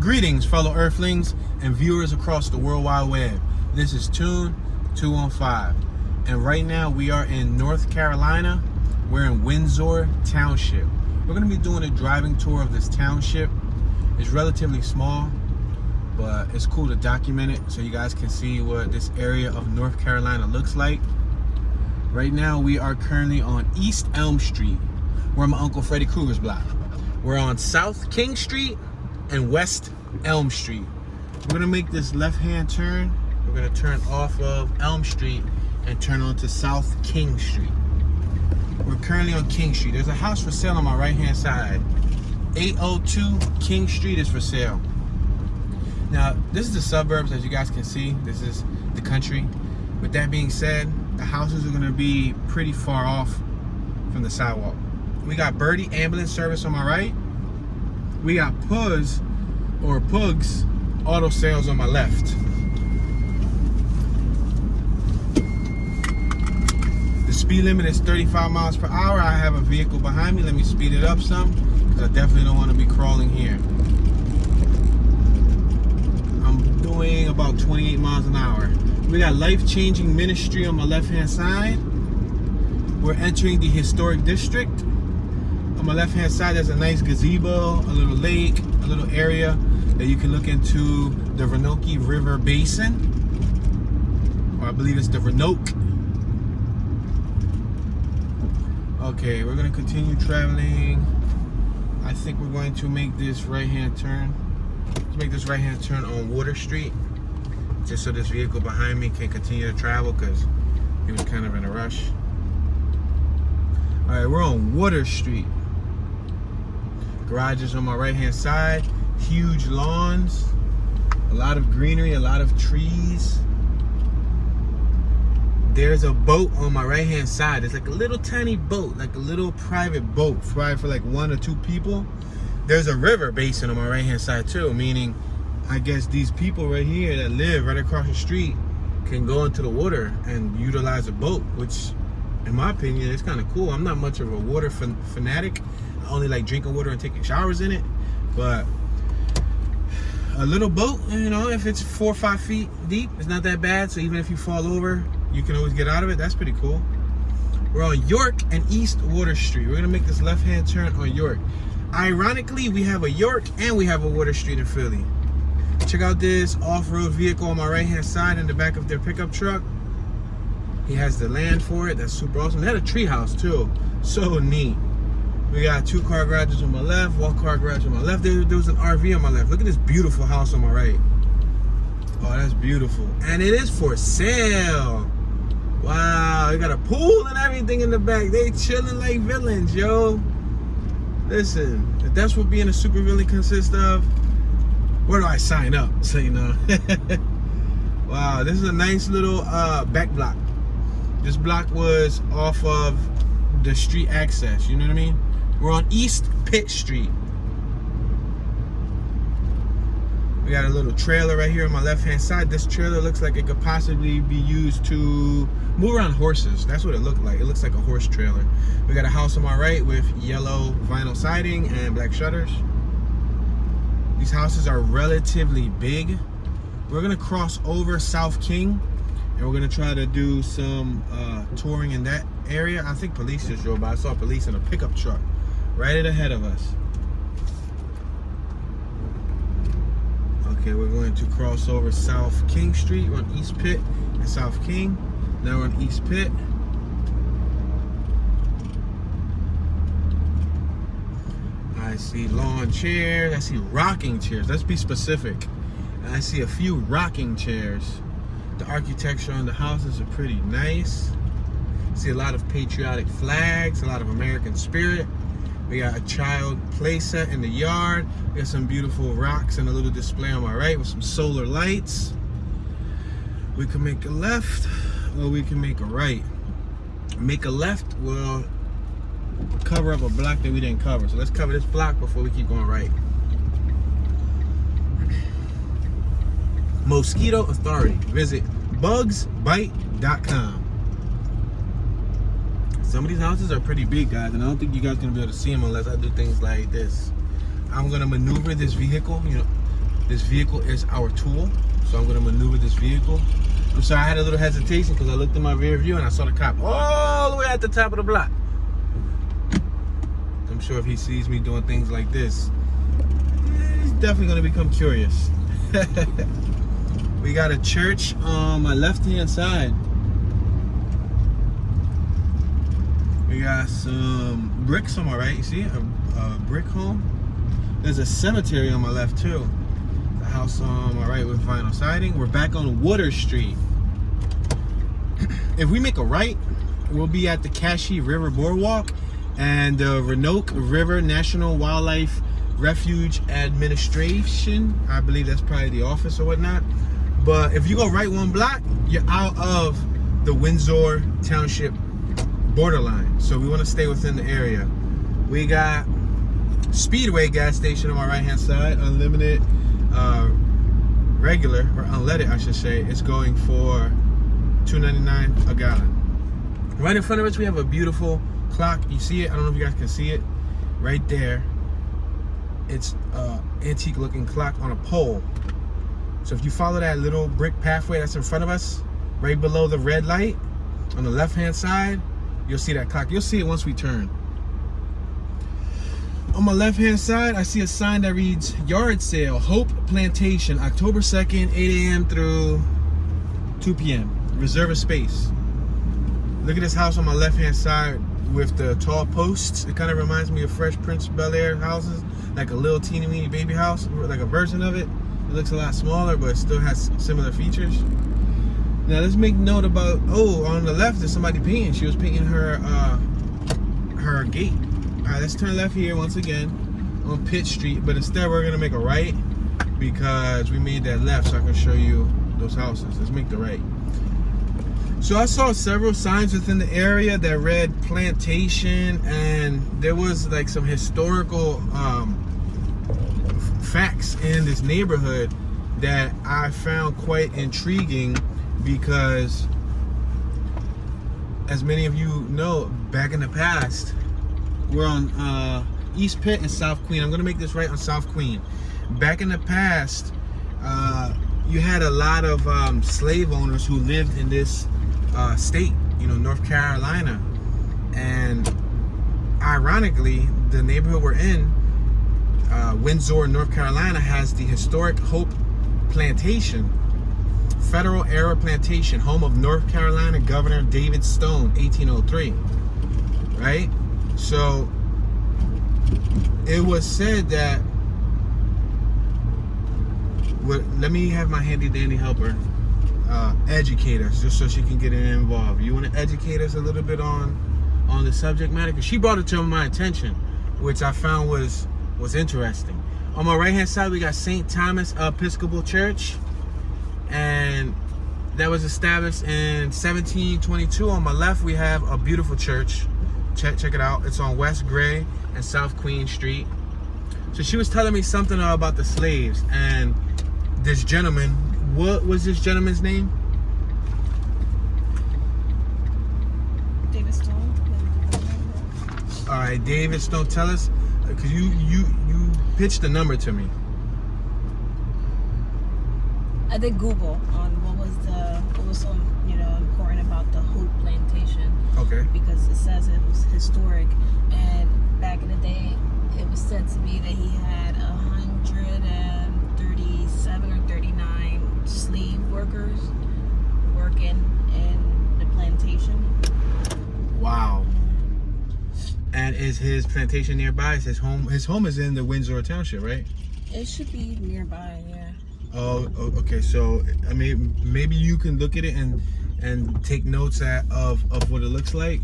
Greetings, fellow Earthlings and viewers across the World Wide Web. This is Tune 215, and right now we are in North Carolina. We're in Windsor Township. We're going to be doing a driving tour of this township. It's relatively small, but it's cool to document it so you guys can see what this area of North Carolina looks like. Right now we are currently on East Elm Street, where my Uncle Freddy Krueger's block. We're on South King Street and West Elm Street. We're gonna make this left-hand turn. We're gonna turn off of Elm Street and turn onto South King Street. We're currently on King Street. There's a house for sale on my right-hand side. 802 King Street is for sale. Now, this is the suburbs, as you guys can see. This is the country. With that being said, the houses are gonna be pretty far off from the sidewalk. We got Bertie Ambulance Service on my right. We got Pugs Auto Sales on my left. The speed limit is 35 miles per hour. I have a vehicle behind me. Let me speed it up some, because I definitely don't want to be crawling here. I'm doing about 28 miles an hour. We got Life Changing Ministry on my left-hand side. We're entering the historic district. On my left-hand side, there's a nice gazebo, a little lake, a little area that you can look into the Roanoke River Basin. Or I believe it's the Roanoke. Okay, we're gonna continue traveling. I think we're going to make this right-hand turn. Let's make this right-hand turn on Water Street, just so this vehicle behind me can continue to travel, because he was kind of in a rush. All right, we're on Water Street. Garage is on my right-hand side. Huge lawns, a lot of greenery, a lot of trees. There's a boat on my right-hand side. It's like a little tiny boat, like a little private boat, probably for like 1 or 2 people. There's a river basin on my right-hand side too, meaning I guess these people right here that live right across the street can go into the water and utilize a boat, which in my opinion is kind of cool. I'm not much of a water fanatic. I only like drinking water and taking showers in it, but a little boat, you know, if it's 4 or 5 feet deep, it's not that bad. So even if you fall over, you can always get out of it. That's pretty cool. We're on York and East Water Street. We're gonna make this left-hand turn on York. Ironically, we have a York and we have a Water Street in Philly. Check out this off-road vehicle on my right-hand side in the back of their pickup truck. He has the land for it. That's super awesome. They had a tree house too. So neat. We got 2-car garages on my left, 1-car garage on my left. There was an RV on my left. Look at this beautiful house on my right. Oh, that's beautiful. And it is for sale. Wow, they got a pool and everything in the back. They chilling like villains, yo. Listen, if that's what being a super villain consists of, where do I sign up? So you know. Wow, this is a nice little back block. This block was off of the street access, you know what I mean? We're on East Pitt Street. We got a little trailer right here on my left-hand side. This trailer looks like it could possibly be used to move around horses. That's what it looked like. It looks like a horse trailer. We got a house on my right with yellow vinyl siding and black shutters. These houses are relatively big. We're gonna cross over South King, and we're gonna try to do some touring in that area. I think police just drove by. I saw police in a pickup truck right ahead of us. Okay, we're going to cross over South King Street. We're on East Pitt and South King. Now we're on East Pitt. I see lawn chairs. I see rocking chairs. Let's be specific. I see a few rocking chairs. The architecture on the houses are pretty nice. I see a lot of patriotic flags, a lot of American spirit. We got a child play set in the yard. We got some beautiful rocks and a little display on my right with some solar lights. We can make a left or we can make a right. Make a left will cover up a block that we didn't cover. So let's cover this block before we keep going right. Mosquito Authority. Visit bugsbite.com. Some of these houses are pretty big, guys, and I don't think you guys are gonna be able to see them unless I do things like this. I'm gonna maneuver this vehicle, you know, This vehicle is our tool, so I'm gonna maneuver this vehicle. I'm sorry, I had a little hesitation because I looked in my rear view and I saw the cop all the way at the top of the block. I'm sure if he sees me doing things like this, he's definitely gonna become curious. We got a church on my left-hand side. We got some bricks on my right. You see a brick home? There's a cemetery on my left too. The house on my right with vinyl siding. We're back on Water Street. If we make a right, we'll be at the Cashy River Boardwalk and the Roanoke River National Wildlife Refuge Administration. I believe that's probably the office or whatnot. But if you go right one block, you're out of the Windsor Township borderline. So we want to stay within the area. We got Speedway gas station on my right hand side, unlimited, regular, or unleaded I should say. It's going for $2.99 a gallon. Right in front of us we have a beautiful clock. You see it? I don't know if you guys can see it. Right there. It's antique looking clock on a pole. So if you follow that little brick pathway that's in front of us, right below the red light, on the left hand side, you'll see that clock. You'll see it once we turn. On my left hand side, I see a sign that reads yard sale, Hope Plantation, October 2nd, 8 a.m. through 2 p.m. Reserve a space. Look at this house on my left hand side with the tall posts. It kind of reminds me of Fresh Prince of Bel-Air houses, like a little teeny weeny baby house, like a version of it. It looks a lot smaller, but it still has similar features. Now let's make note about, on the left there's somebody painting. She was painting her gate. All right, let's turn left here once again on Pitt Street, but instead we're gonna make a right because we made that left so I can show you those houses. Let's make the right. So I saw several signs within the area that read Plantation, and there was like some historical facts in this neighborhood that I found quite intriguing because, as many of you know, back in the past, we're on East Pitt and South Queen. I'm gonna make this right on South Queen. Back in the past, you had a lot of slave owners who lived in this state, North Carolina. And ironically, the neighborhood we're in, Windsor, North Carolina, has the historic Hope Plantation, federal era plantation, home of North Carolina Governor David Stone, 1803, right? So it was said that, let me have my handy dandy helper educate us, just so she can get involved. You want to educate us a little bit on the subject matter? Because she brought it to my attention, which I found was interesting. On my right hand side we got St. Thomas Episcopal Church, and that was established in 1722. On my left we have a beautiful church. Check it out. It's on West Gray and South Queen Street. So she was telling me something about the slaves, and this gentleman, what was this gentleman's name? David Stone. All right, David Stone, tell us, because you pitched the number to me. I did Google on what was so important about the Hope Plantation. Okay. Because it says it was historic, and back in the day, it was said to me that he had 137 or 39 slave workers working in the plantation. Wow. And is his plantation nearby? Is his home? His home is in the Windsor Township, right? It should be nearby, yeah. Oh, okay. So I mean, maybe you can look at it and take notes of what it looks like,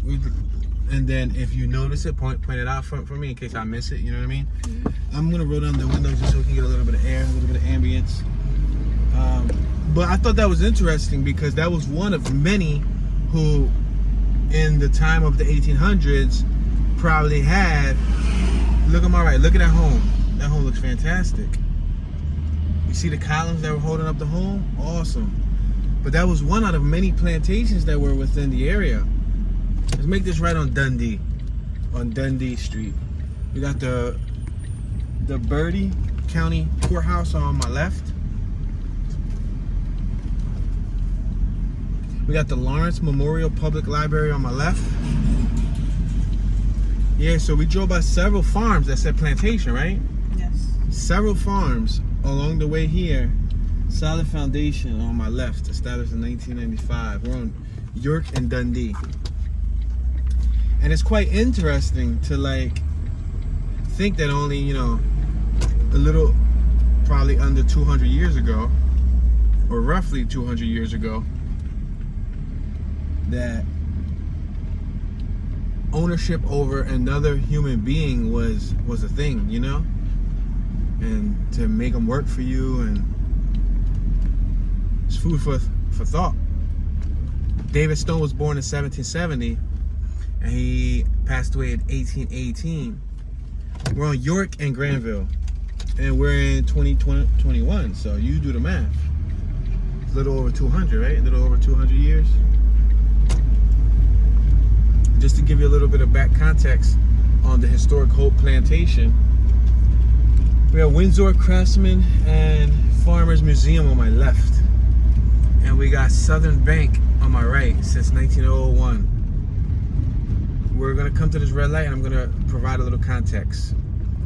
and then if you notice it, point it out for me in case I miss it. You know what I mean? Mm-hmm. I'm gonna roll down the windows just so we can get a little bit of air, a little bit of ambience. But I thought that was interesting because that was one of many who, in the time of the 1800s, probably had. Look on my right. Look at that home. That home looks fantastic. You see the columns that were holding up the home? Awesome. But that was one out of many plantations that were within the area. Let's make this right on Dundee Street. We got the Bertie County Courthouse on my left. We got the Lawrence Memorial Public Library on my left. Yeah, so we drove by several farms that said Plantation, right? Yes. Several farms along the way here. Solid foundation on my left, established in 1995. We're on York and Dundee. And it's quite interesting to like think that only, you know, a little, probably under 200 years ago, or roughly 200 years ago, that ownership over another human being was a thing, you know? And to make them work for you, and it's food for thought. David Stone was born in 1770, and he passed away in 1818. We're on York and Granville, and we're in 2021, so you do the math. It's a little over 200, right? A little over 200 years. Just to give you a little bit of back context on the historic Hope Plantation, we have Windsor Craftsman and Farmers Museum on my left, and we got Southern Bank on my right since 1901. We're gonna come to this red light and I'm gonna provide a little context.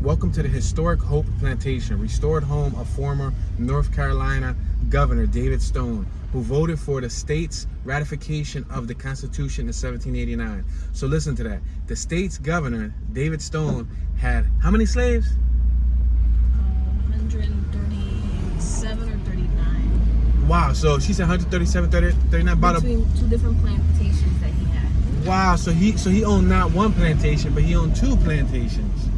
Welcome to the historic Hope Plantation, restored home of former North Carolina Governor David Stone, who voted for the state's ratification of the Constitution in 1789. So listen to that. The state's governor, David Stone, had how many slaves? 137 or 39. Wow, so she said 137, 39, about between two different plantations that he had. Wow, so he owned not one plantation, but he owned two plantations.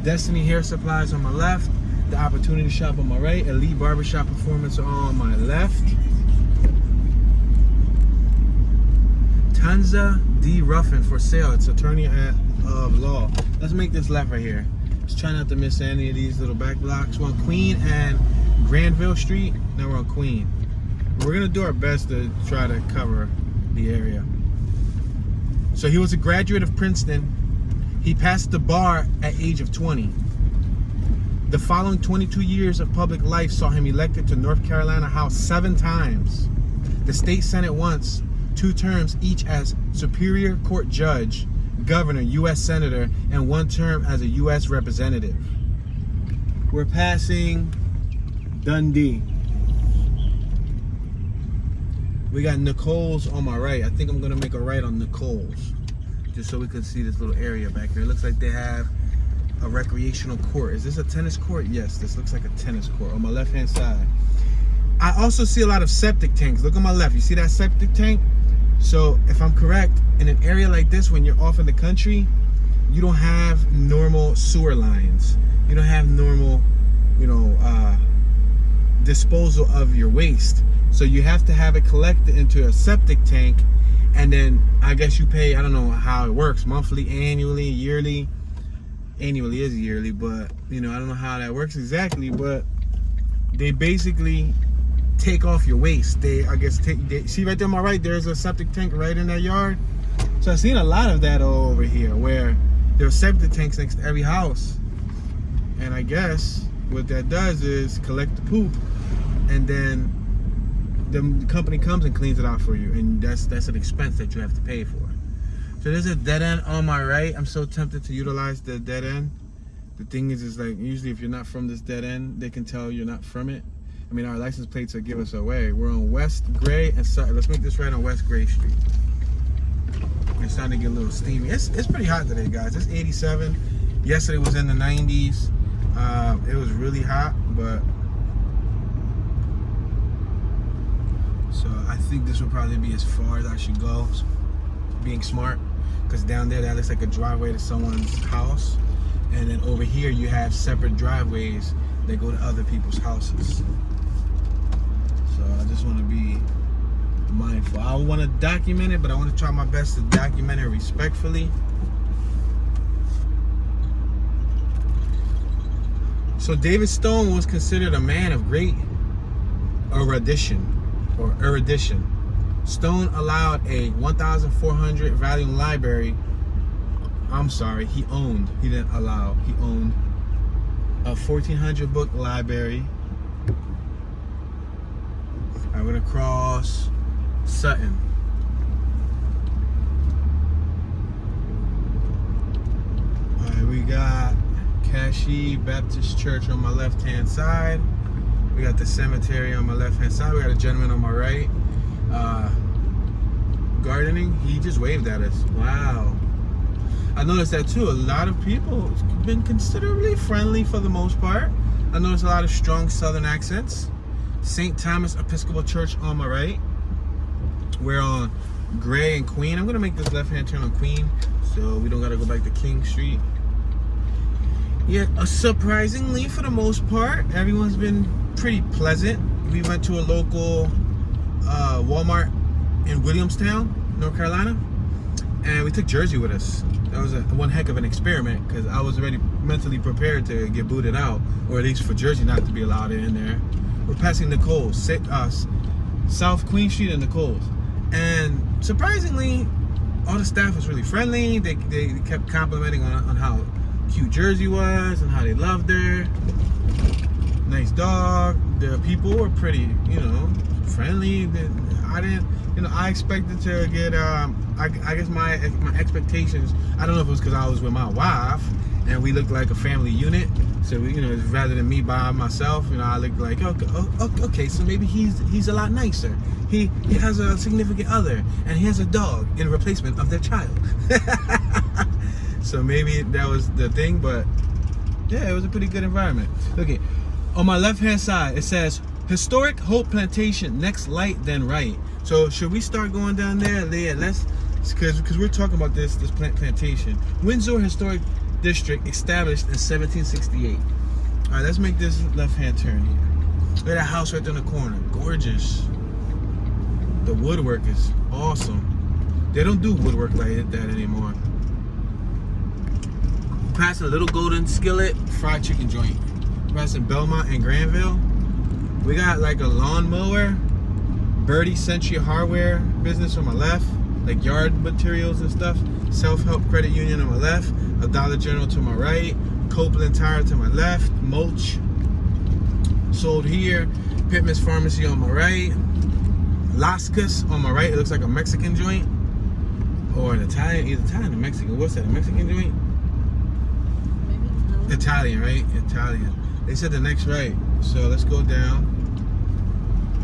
Destiny Hair Supplies on my left, The Opportunity Shop on my right, Elite Barbershop Performance on my left. Tanza D. Ruffin for sale. It's attorney of law. Let's make this left right here. Just try not to miss any of these little back blocks. We're on Queen and Granville Street. Now we're on Queen. We're gonna do our best to try to cover the area. So he was a graduate of Princeton. He passed the bar at age of 20. The following 22 years of public life saw him elected to North Carolina House 7 times, the state Senate once, 2 terms each as Superior Court Judge, Governor, U.S. Senator, and 1 term as a U.S. Representative. We're passing Dundee. We got Nicole's on my right. I think I'm gonna make a right on Nicole's, just so we can see this little area back here. It looks like they have a recreational court. Is this a tennis court? Yes, this looks like a tennis court on my left-hand side. I also see a lot of septic tanks. Look on my left. You see that septic tank? So if I'm correct, in an area like this, when you're off in the country, you don't have normal sewer lines. You don't have normal, disposal of your waste. So you have to have it collected into a septic tank, and then I guess you pay, I don't know how it works, monthly, annually, yearly. Annually is yearly, but I don't know how that works exactly, but they basically take off your waste. See right there on my right, there's a septic tank right in that yard. So I've seen a lot of that all over here, where there are septic tanks next to every house. And I guess what that does is collect the poop, and then the company comes and cleans it out for you, and that's an expense that you have to pay for. So there's a dead end on my right. I'm so tempted to utilize the dead end. The thing is like, usually if you're not from this dead end, they can tell you're not from it. I mean, our license plates will give us away. We're on West Gray and Sutton. Let's make this right on West Gray Street. It's starting to get a little steamy. It's pretty hot today, guys. It's 87. Yesterday was in the 90s. It was really hot, but so I think this will probably be as far as I should go, being smart, because down there that looks like a driveway to someone's house, and then over here you have separate driveways that go to other people's houses. So I just want to be mindful. I want to document it, but I want to try my best to document it respectfully. So David Stone was considered a man of great erudition. Stone allowed a 1,400 volume library. I'm sorry, he owned. He didn't allow. He owned a 1,400 book library. I'm gonna cross Sutton. We got Cashy Baptist Church on my left-hand side. We got the cemetery on my left-hand side. We got a gentleman on my right. Gardening. He just waved at us. Wow. I noticed that too. A lot of people have been considerably friendly for the most part. I noticed a lot of strong southern accents. St. Thomas Episcopal Church on my right. We're on Gray and Queen. I'm gonna make this left-hand turn on Queen, so we don't gotta go back to King Street. Yeah, surprisingly, for the most part, everyone's been pretty pleasant. We went to a local Walmart in Williamstown, North Carolina, and we took Jersey with us. That was one heck of an experiment because I was already mentally prepared to get booted out, or at least for Jersey not to be allowed in there. We're passing Nicole's, South Queen Street and Nicole's, and surprisingly, all the staff was really friendly. They kept complimenting on how cute Jersey was and how they loved her. Nice dog. The people were pretty, friendly. I expected to get, I guess my expectations, I don't know if it was because I was with my wife and we looked like a family unit. So, rather than me by myself, I looked like, okay, so maybe he's a lot nicer. He has a significant other and he has a dog in replacement of their child. So maybe that was the thing, but yeah, it was a pretty good environment. Okay, on my left-hand side, it says, Historic Hope Plantation, next light, then right. So should we start going down there? Yeah, let's, because we're talking about this plantation. Windsor Historic District, established in 1768. All right, let's make this left-hand turn here. Look at that house right there in the corner. Gorgeous. The woodwork is awesome. They don't do woodwork like that anymore. Past a Little Golden Skillet fried chicken joint. Passing Belmont and Granville. We got like a lawnmower. Bertie Century Hardware business on my left. Like yard materials and stuff. Self-help credit union on my left. A Dollar General to my right. Copeland Tire to my left. Mulch sold here. Pittman's Pharmacy on my right. Lascas on my right. It looks like a Mexican joint. Or an Italian. Either Italian or Mexican. What's that? A Mexican joint? Italian, right? Italian. They said the next right. So let's go down.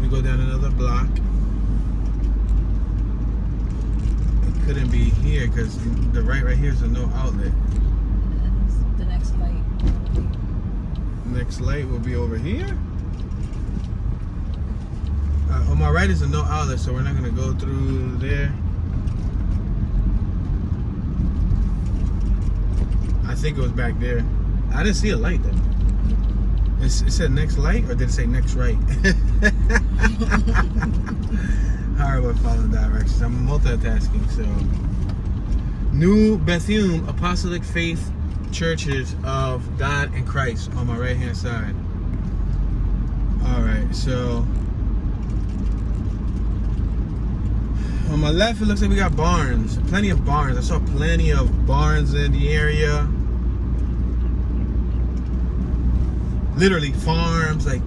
We go down another block. It couldn't be here because the right here is a no outlet. The next light. Next light will be over here. On my right is a no outlet, so we're not gonna go through there. I think it was back there. I didn't see a light though. It said next light, or did it say next right? Horrible following directions. I'm multitasking. So, New Bethune Apostolic Faith Churches of God and Christ on my right hand side. All right, so on my left, it looks like we got barns. Plenty of barns. I saw plenty of barns in the area. Literally farms, like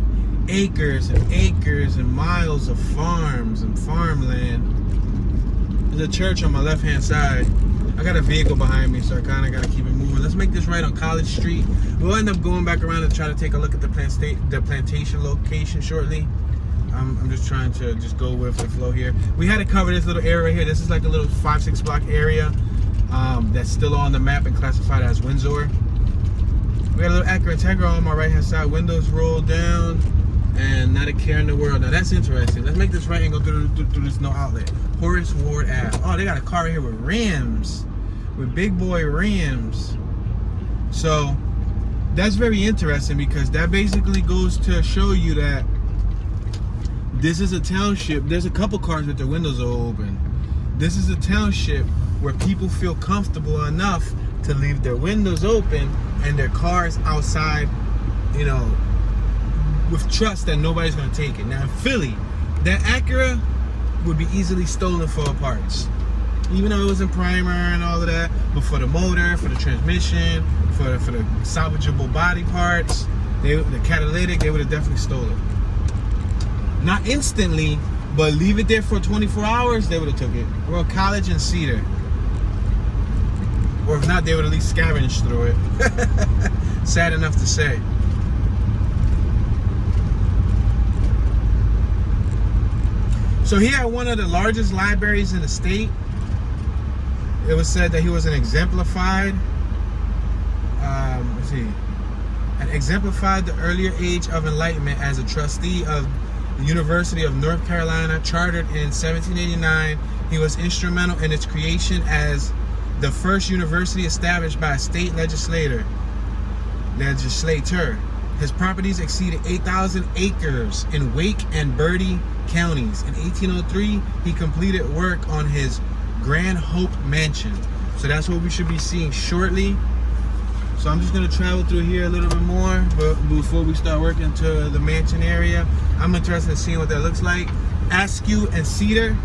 acres and acres and miles of farms and farmland. There's a church on my left-hand side. I got a vehicle behind me, so I kind of got to keep it moving. Let's make this right on College Street. We'll end up going back around and try to take a look at the plantation location shortly. I'm just trying to just go with the flow here. We had to cover this little area right here. This is like a little 5-6 block area that's still on the map and classified as Windsor. We got a little Acura Integra on my right hand side. Windows rolled down and not a care in the world. Now that's interesting. Let's make this right and go through this no outlet. Horace Ward Ave. Oh, they got a car right here with rims. With big boy rims. So that's very interesting because that basically goes to show you that this is a township. There's a couple cars with their windows open. This is a township where people feel comfortable enough to leave their windows open and their cars outside, with trust that nobody's gonna take it. Now in Philly, that Acura would be easily stolen for parts. Even though it was in primer and all of that, but for the motor, for the transmission, for the salvageable body parts, the catalytic, they would have definitely stolen. Not instantly, but leave it there for 24 hours, they would have took it. We're on College and Cedar. Or if not, they would at least scavenge through it. Sad enough to say. So he had one of the largest libraries in the state. It was said that he was an exemplified, exemplified the earlier age of enlightenment as a trustee of the University of North Carolina, chartered in 1789. He was instrumental in its creation as the first university established by a state legislator. His properties exceeded 8,000 acres in Wake and Bertie counties. In 1803, he completed work on his Grand Hope Mansion. So that's what we should be seeing shortly. So I'm just going to travel through here a little bit more, but before we start working to the mansion area, I'm interested in seeing what that looks like. Askew and Cedar.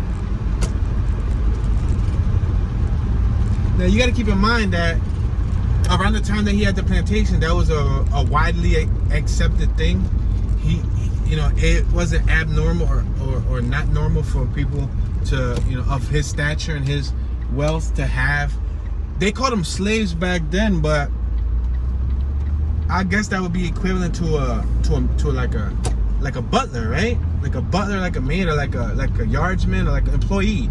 Now you got to keep in mind that around the time that he had the plantation, that was a widely accepted thing. It wasn't abnormal or not normal for people to, of his stature and his wealth to have. They called them slaves back then, but I guess that would be equivalent to like a butler, right? Like a butler, like a maid, or like a yardsman, or like an employee.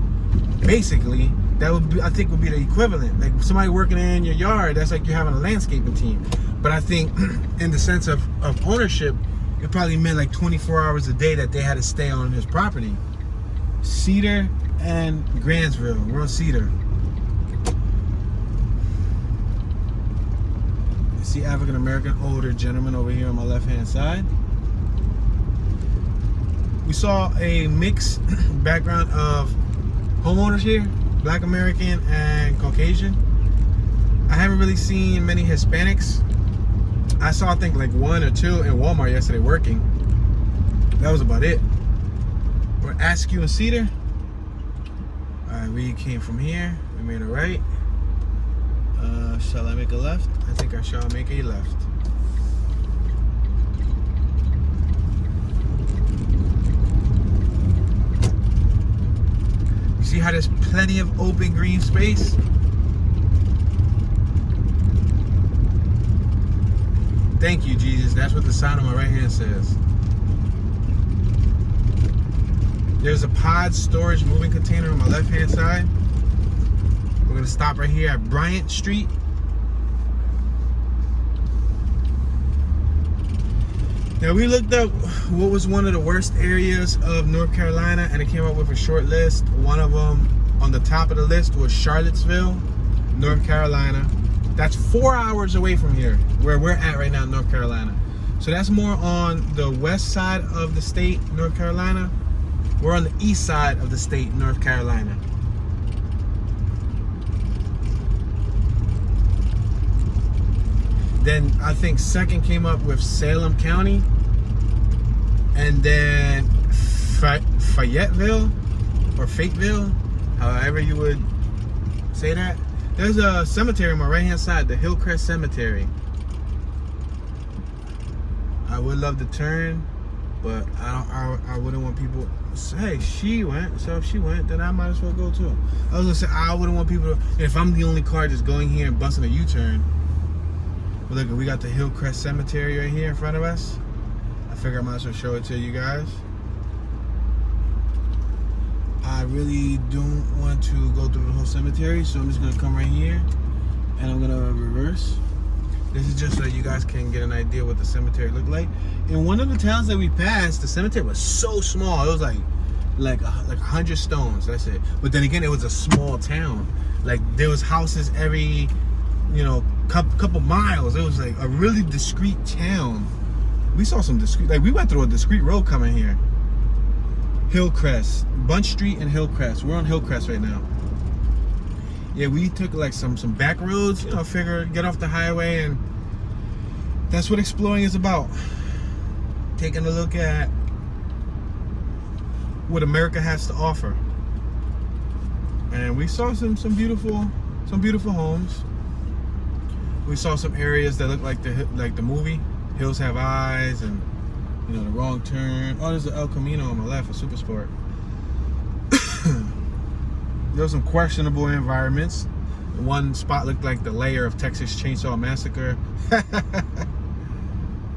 Basically, that would be, I think, would be the equivalent. Like somebody working in your yard, that's like you're having a landscaping team. But I think in the sense of ownership, it probably meant like 24 hours a day that they had to stay on his property. Cedar and Grantsville. We're on Cedar. You see African American older gentleman over here on my left hand side. We saw a mixed background of homeowners here, Black American and Caucasian. I haven't really seen many Hispanics. I saw, I think, like 1 or 2 in Walmart yesterday working. That was about it. We're Askew and Cedar. Alright, we came from here. We made a right. Shall I make a left? I think I shall make a left. You see how there's plenty of open green space? Thank you, Jesus. That's what the sign on my right hand says. There's a pod storage moving container on my left hand side. We're gonna stop right here at Bryant Street. Now we looked up what was one of the worst areas of North Carolina, and it came up with a short list. One of them on the top of the list was Charlottesville, North Carolina. That's 4 hours away from here, where we're at right now in North Carolina. So that's more on the west side of the state, North Carolina. We're on the east side of the state, North Carolina. Then I think second came up with Salem County. And then Fayetteville, or Fayetteville, however you would say that. There's a cemetery on my right hand side, the Hillcrest Cemetery. I would love to turn, but I wouldn't want people to say, hey, she went, so if she went, then I might as well go too. I was gonna say, I wouldn't want people to, if I'm the only car just going here and busting a U-turn. But look, we got the Hillcrest Cemetery right here in front of us. I figure I might as well show it to you guys. I really don't want to go through the whole cemetery, so I'm just gonna come right here and I'm gonna reverse. This is just so you guys can get an idea what the cemetery looked like. In one of the towns that we passed, the cemetery was so small. It was like 100 stones. That's it. But then again, it was a small town. Like there was houses every, couple miles. It was like a really discreet town. We saw some discreet. Like we went through a discreet road coming here. Hillcrest, Bunch Street and Hillcrest. We're on Hillcrest right now. Yeah, we took like some back roads, figure get off the highway, and that's what exploring is about. Taking a look at what America has to offer. And we saw some beautiful homes. We saw some areas that look like the movie Hills Have Eyes, and the wrong turn. Oh, there's an El Camino on my left, a Super Sport. There were some questionable environments. One spot looked like the layer of Texas Chainsaw Massacre.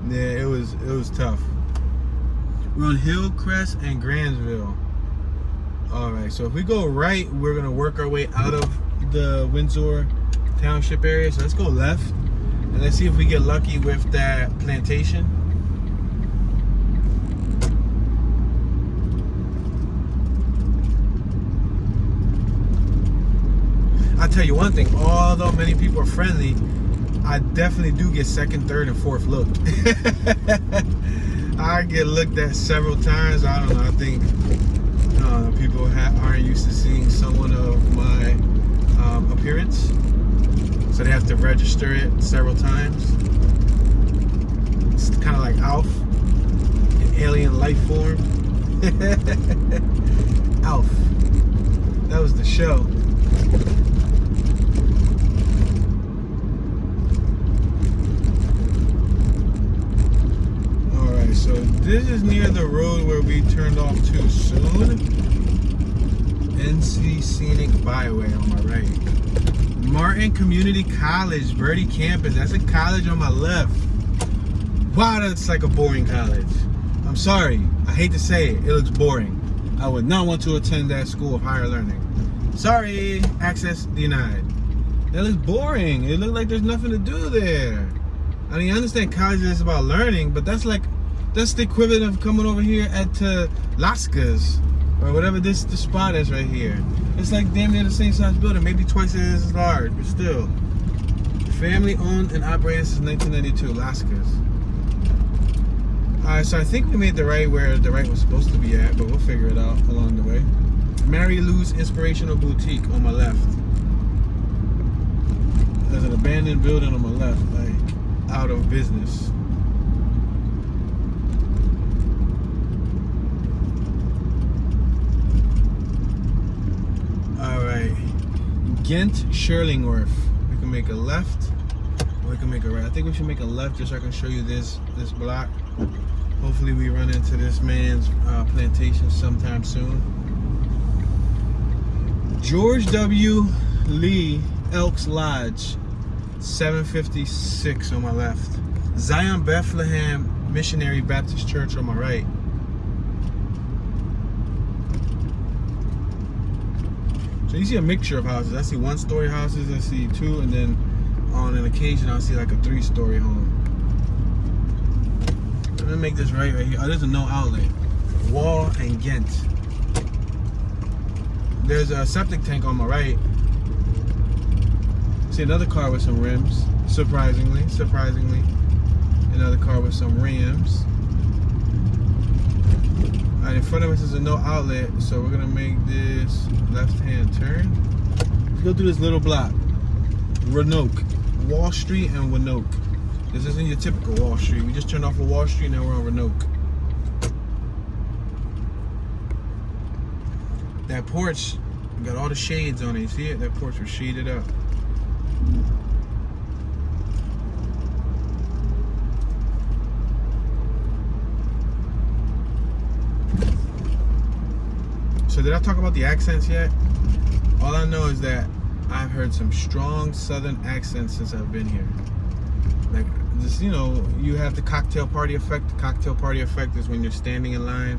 Yeah, it was tough. We're on Hillcrest and Grantsville. Alright, so if we go right, we're gonna work our way out of the Windsor Township area. So let's go left and let's see if we get lucky with that Plantation. I'll tell you one thing, although many people are friendly, I definitely do get second, third, and fourth look. I get looked at several times. I don't know, I think people aren't used to seeing someone of my appearance, so they have to register it several times. It's kind of like Alf, an alien life form. Alf, that was the show. Alright, so this is near the road where we turned off too soon. NC Scenic Byway on my right. Martin Community College, Bertie Campus. That's a college on my left. Wow, that's like a boring college. I'm sorry, I hate to say it, it looks boring. I would not want to attend that school of higher learning. Sorry, access denied. That looks boring. It looks like there's nothing to do there. I mean, I understand college is about learning, but that's the equivalent of coming over here at Lascas or whatever the spot is right here. It's like damn near the same size building, maybe twice as large, but still. Family owned and operated since 1992, Lascas. Alright, so I think we made the right where the right was supposed to be at, but we'll figure it out along the way. Mary Lou's Inspirational Boutique on my left. There's an abandoned building on my left, like out of business. Alright, Ghent Shirlingworth. We can make a left, or we can make a right. I think we should make a left just so I can show you this block. Hopefully we run into this man's plantation sometime soon. George W. Lee Elks Lodge, 756 on my left. Zion Bethlehem Missionary Baptist Church on my right. So you see a mixture of houses. I see one-story houses, I see two, and then on an occasion I'll see like a three-story home. I'm gonna make this right here. Oh, there's a no outlet. Wall and Ghent. There's a septic tank on my right. See another car with some rims. Surprisingly. Another car with some rims. Alright, in front of us is a no outlet, so we're gonna make this left-hand turn. Let's go through this little block. Roanoke. Wall Street and Roanoke. This isn't your typical Wall Street. We just turned off of Wall Street, now we're on Roanoke. That porch got all the shades on it. You see it? That porch was shaded up. So did I talk about the accents yet? All I know is that I've heard some strong Southern accents since I've been here. Like this, you know, you have the cocktail party effect. The cocktail party effect is when you're standing in line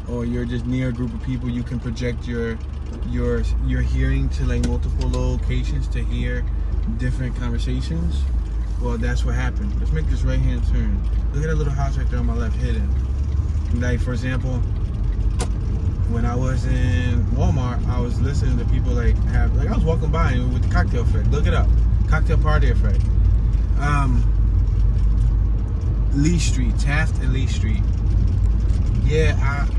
or you're just near a group of people, you can project your hearing to like multiple locations to hear different conversations. Well, that's what happened. Let's make this right hand turn. Look at that little house right there on my left hidden. Like for example, when I was in Walmart, I was listening to people like I was walking by and with the cocktail effect. Look it up. Cocktail party effect. Lee Street, Taft and Lee Street. Yeah,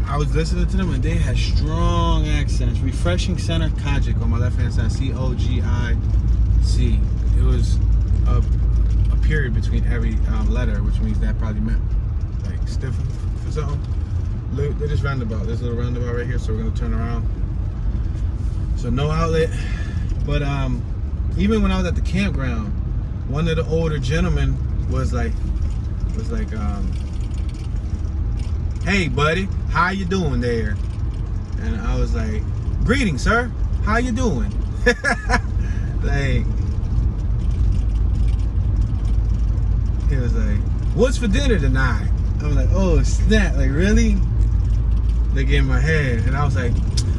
I was listening to them and they had strong accents. Refreshing Center, Kogic on my left hand side, Cogic. It was a period between every letter, which means that probably meant like stiff or something. Look, this roundabout. There's a little roundabout right here, so we're gonna turn around. So no outlet, but even when I was at the campground, one of the older gentlemen was like, hey buddy, how you doing there? And I was like, greetings sir, how you doing? Like, he was like, what's for dinner tonight? I'm like, oh snap, like really? They gave my head, and I was like,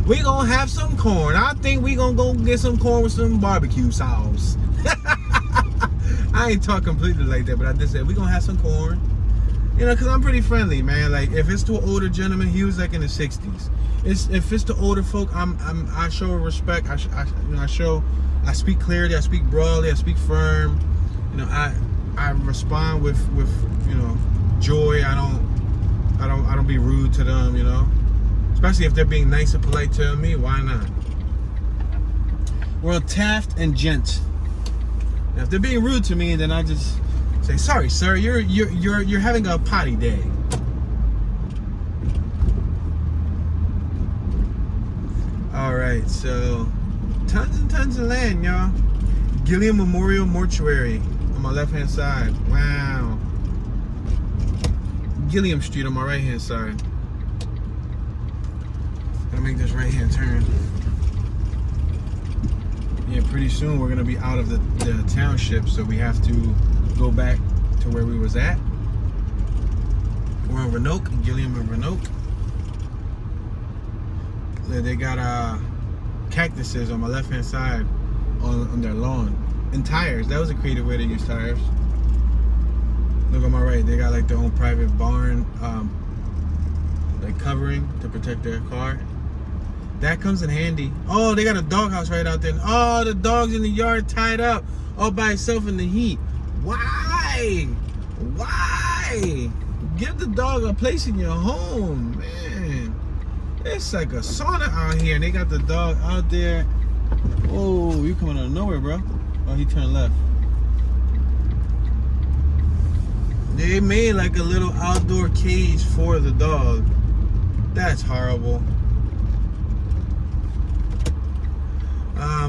we gonna have some corn. I think we gonna go get some corn with some barbecue sauce. I ain't talk completely like that, but I just said we gonna have some corn. You know, cause I'm pretty friendly, man. Like if it's to an older gentleman, he was like in the 60s. If it's to older folk, I show respect. I speak clearly. I speak broadly. I speak firm. You know, I respond with you know, joy. I don't be rude to them. You know, especially if they're being nice and polite to me. Why not? We're on Taft and Gent. Now, if they're being rude to me, then I just say, sorry, sir, you're having a potty day. All right, so tons and tons of land, y'all. Gilliam Memorial Mortuary on my left-hand side. Wow. Gilliam Street on my right-hand side. Gotta make this right-hand turn. Yeah, pretty soon we're gonna be out of the township, so we have to go back to where we was at. We're on Roanoke, Gilliam and Roanoke. They got cactuses on my left-hand side on their lawn, and tires. That was a creative way to use tires. Look on my right, they got like their own private barn, like covering to protect their car. That comes in handy. Oh, they got a doghouse right out there. Oh, the dog's in the yard tied up all by itself in the heat. Why? Why? Give the dog a place in your home, man. It's like a sauna out here, and they got the dog out there. Oh, you coming out of nowhere, bro. Oh, he turned left. They made like a little outdoor cage for the dog. That's horrible.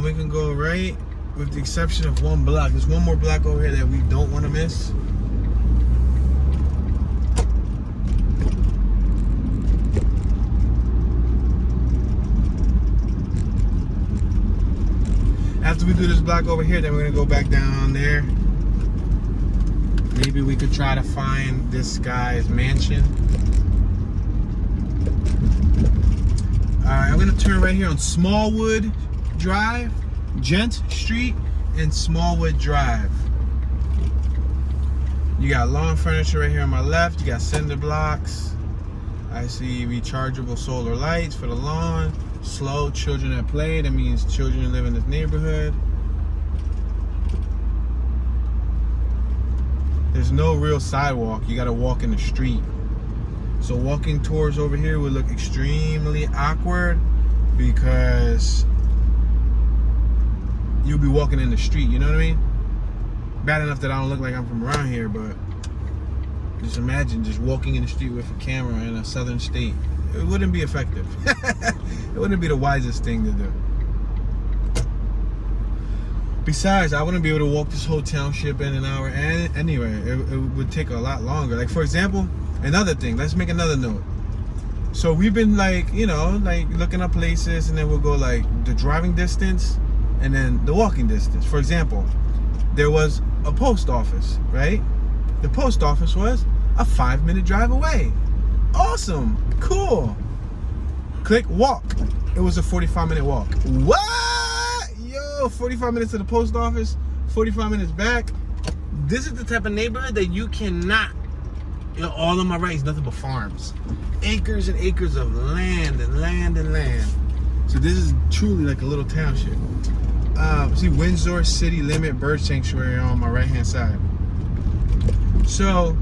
We can go right, with the exception of one block. There's one more block over here that we don't want to miss. After we do this block over here, then we're gonna go back down there. Maybe we could try to find this guy's mansion. Alright, I'm gonna turn right here on Smallwood Drive, Gent Street, and Smallwood Drive. You got lawn furniture right here on my left. You got cinder blocks. I see rechargeable solar lights for the lawn. Slow children at play. That means children live in this neighborhood. There's no real sidewalk. You gotta walk in the street. So walking towards over here would look extremely awkward because you'll be walking in the street, you know what I mean? Bad enough that I don't look like I'm from around here, but just imagine just walking in the street with a camera in a southern state. It wouldn't be effective. It wouldn't be the wisest thing to do. Besides, I wouldn't be able to walk this whole township in an hour. And anyway, it would take a lot longer. Like, for example, another thing. Let's make another note. So we've been like, you know, like looking up places, and then we'll go like the driving distance and then the walking distance. For example, there was a post office, right? The post office was a 5-minute drive away. Awesome. Cool. Click walk. It was a 45-minute walk. What? Yo, 45 minutes to the post office, 45 minutes back. This is the type of neighborhood that you cannot, you know, all on my right is nothing but farms. Acres and acres of land and land and land. So this is truly like a little township. See Windsor City Limit Bird Sanctuary on my right hand side. So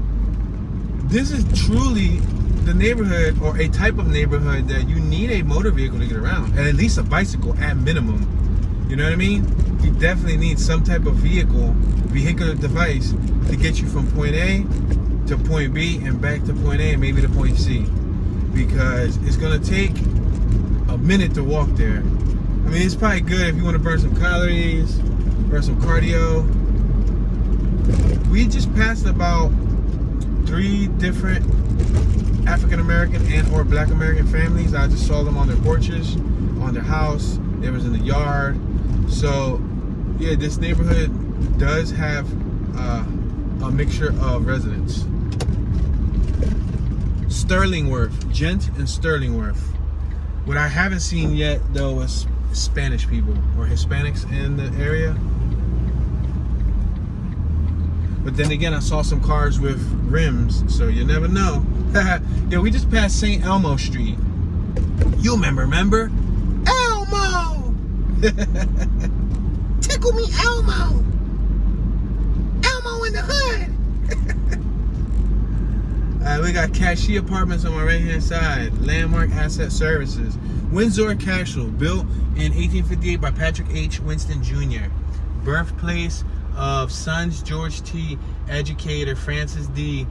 this is truly the neighborhood, or a type of neighborhood, that you need a motor vehicle to get around, and at least a bicycle at minimum. You know what I mean? You definitely need some type of vehicular device to get you from point A to point B and back to point A and maybe to point C, because it's gonna take a minute to walk there. I mean, it's probably good if you want to burn some calories, burn some cardio. We just passed about 3 different African American and or Black American families. I just saw them on their porches, on their house. They was in the yard. So Yeah, this neighborhood does have a mixture of residents. Sterlingworth, Gent and Sterlingworth. What I haven't seen yet though is Spanish people or Hispanics in the area. But then again, I saw some cars with rims, so you never know. Yeah, we just passed St. Elmo Street. You remember? Elmo! Tickle me, Elmo! Elmo in the hood! We got Cashy Apartments on my right-hand side. Landmark Asset Services. Windsor Castle, built in 1858 by Patrick H. Winston Jr. Birthplace of sons George T. Educator, Francis D.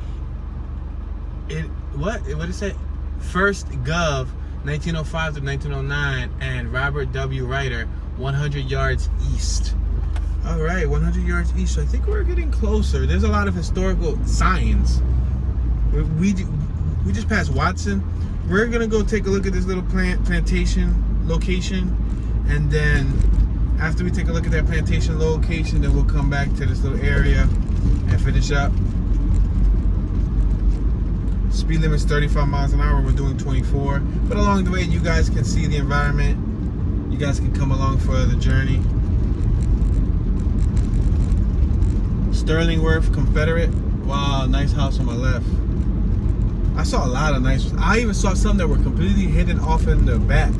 What did it say? First Gov, 1905 to 1909, and Robert W. Ryder, 100 yards east. All right, 100 yards east. So I think we're getting closer. There's a lot of historical signs. We just passed Watson. We're gonna go take a look at this little plantation location, and then after we take a look at that plantation location, then we'll come back to this little area and finish up. Speed limit is 35 miles an hour. We're doing 24. But along the way, you guys can see the environment. You guys can come along for the journey. Sterlingworth, Confederate. Wow, nice house on my left. I saw a lot of nice ones. I even saw some that were completely hidden off in the back.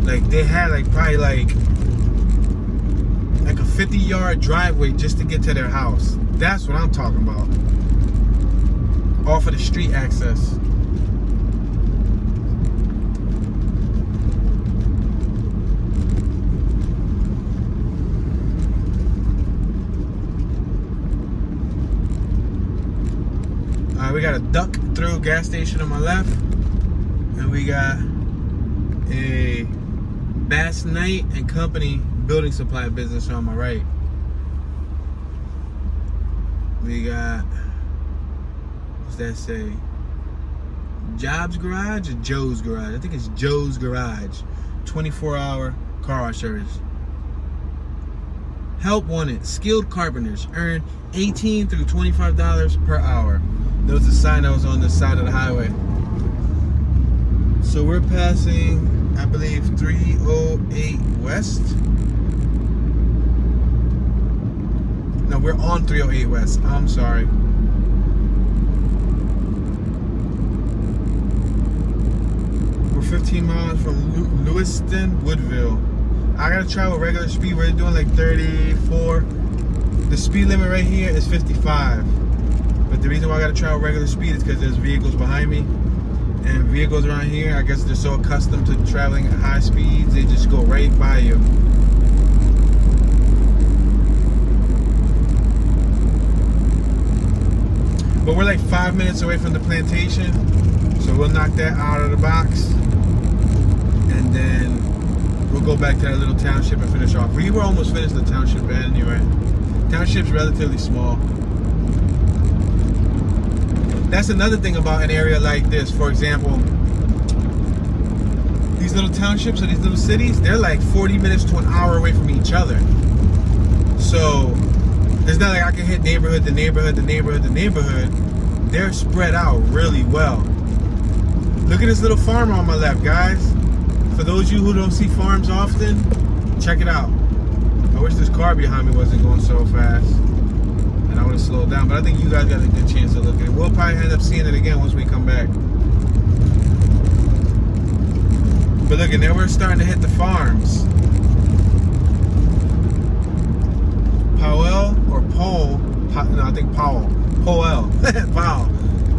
Like they had probably like a 50-yard driveway just to get to their house. That's what I'm talking about. Off of the street access. Alright, we got a duck through gas station on my left, and we got a Bass Knight and Company building supply business on my right. We got, what's that say? Jobs Garage or Joe's Garage? I think it's Joe's Garage. 24-hour car wash service. Help wanted. Skilled carpenters earn $18 through $25 per hour. There was a sign that was on the side of the highway. So we're passing, I believe, 308 West. No, we're on 308 West. I'm sorry. We're 15 miles from Lewiston, Woodville. I gotta travel regular speed. We're doing like 34. The speed limit right here is 55. But the reason why I gotta travel regular speed is because there's vehicles behind me. And vehicles around here, I guess they're so accustomed to traveling at high speeds, they just go right by you. But we're like 5 minutes away from the plantation, so we'll knock that out of the box, and then we'll go back to that little township and finish off. We were almost finished the township anyway. Township's relatively small. That's another thing about an area like this. For example, these little townships or these little cities, they're like 40 minutes to an hour away from each other. So it's not like I can hit neighborhood to neighborhood to neighborhood to neighborhood. They're spread out really well. Look at this little farm on my left, guys. For those of you who don't see farms often, check it out. I wish this car behind me wasn't going so fast, and I would have slowed down, but I think you guys got a good chance to look at it. We'll probably end up seeing it again once we come back. But look, and now we're starting to hit the farms. Powell or Powell, no, I think Powell. Powell, Powell,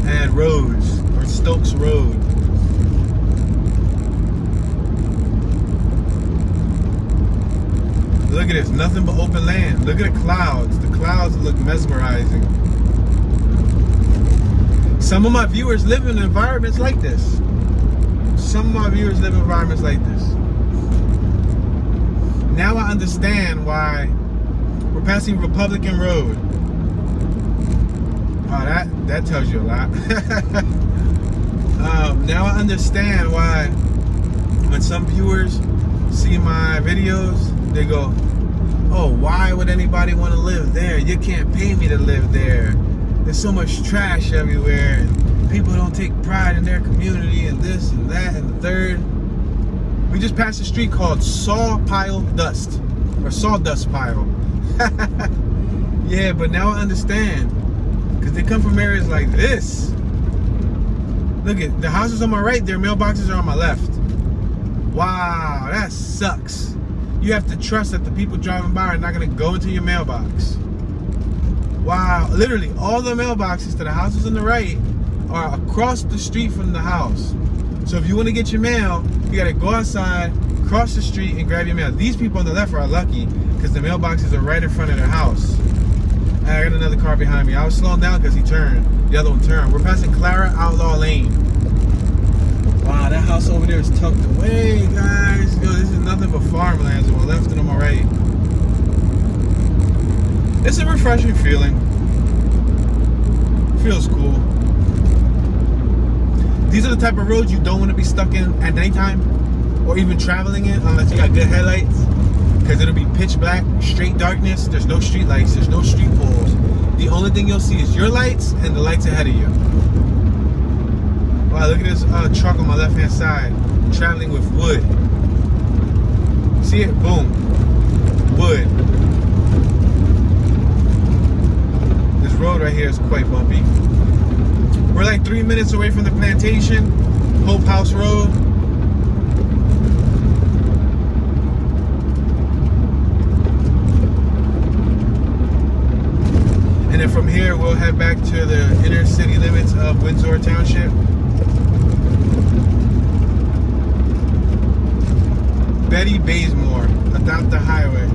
and Rhodes, or Stokes Road. Look at this, nothing but open land. Look at the clouds. The clouds look mesmerizing. Some of my viewers live in environments like this. Some of my viewers live in environments like this. Now I understand why we're passing Republican Road. Oh, that tells you a lot. Now I understand why when some viewers see my videos, they go, oh, why would anybody want to live there? You can't pay me to live there. There's so much trash everywhere, and people don't take pride in their community, and this and that and the third. We just passed a street called Sawdust Pile. Yeah, but now I understand, because they come from areas like this. Look at the houses on my right, their mailboxes are on my left. Wow, that sucks. You have to trust that the people driving by are not going to go into your mailbox. Wow, literally all the mailboxes to the houses on the right are across the street from the house. So if you want to get your mail, you got to go outside, cross the street, and grab your mail. These people on the left are lucky because the mailboxes are right in front of their house. I got another car behind me. I was slowing down because he turned. The other one turned. We're passing Clara Outlaw Lane. Wow, that house over there is tucked away, guys. Yo, this is nothing but farmlands on my left and on my right. It's a refreshing feeling. Feels cool. These are the type of roads you don't want to be stuck in at nighttime or even traveling in unless you got good headlights, because it'll be pitch black, straight darkness. There's no street lights, there's no street poles. The only thing you'll see is your lights and the lights ahead of you. Wow, look at this truck on my left hand side traveling with wood. See it? Boom. Wood. This road right here is quite bumpy. We're like 3 minutes away from the Plantation, Hope House Road. And then from here, we'll head back to the inner city limits of Windsor Township. Betty Bazemore, adopt the highway.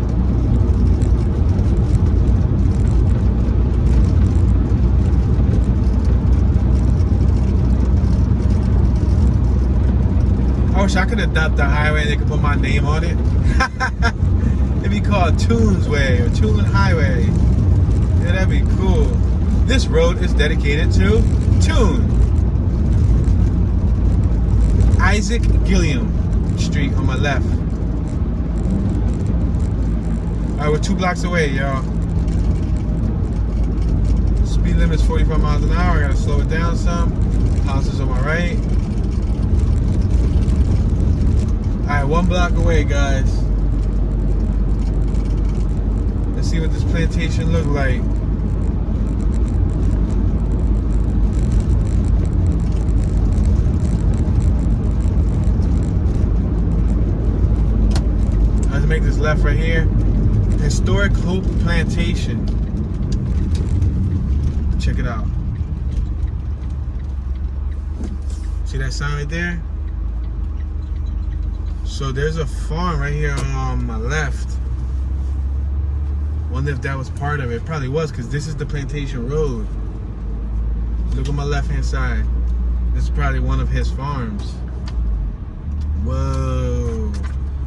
I wish I could adopt the highway and they could put my name on it. It'd be called Toons Way or Toon Highway. Yeah, that'd be cool. This road is dedicated to Toon. Isaac Gilliam Street on my left. Alright, we're 2 blocks away, y'all. Speed limit's 45 miles an hour. I gotta slow it down some. Houses on my right. Alright, 1 block away, guys. Let's see what this plantation look like. Let's make this left right here. Historic Hope Plantation. Check it out. See that sign right there? So there's a farm right here on my left. Wonder if that was part of it. Probably was, because this is the Plantation Road. Look on my left hand side. This is probably one of his farms. Whoa.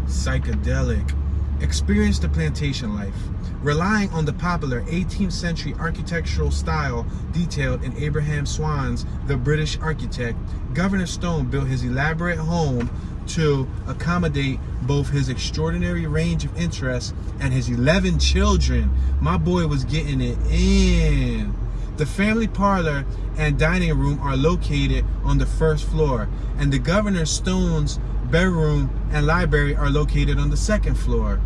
Psychedelic. Experience the plantation life, relying on the popular 18th century architectural style detailed in Abraham Swan's The British Architect. Governor Stone built his elaborate home to accommodate both his extraordinary range of interests and his 11 children. My boy was getting it in. The family parlor and dining room are located on the first floor, and the Governor Stone's bedroom and library are located on the second floor.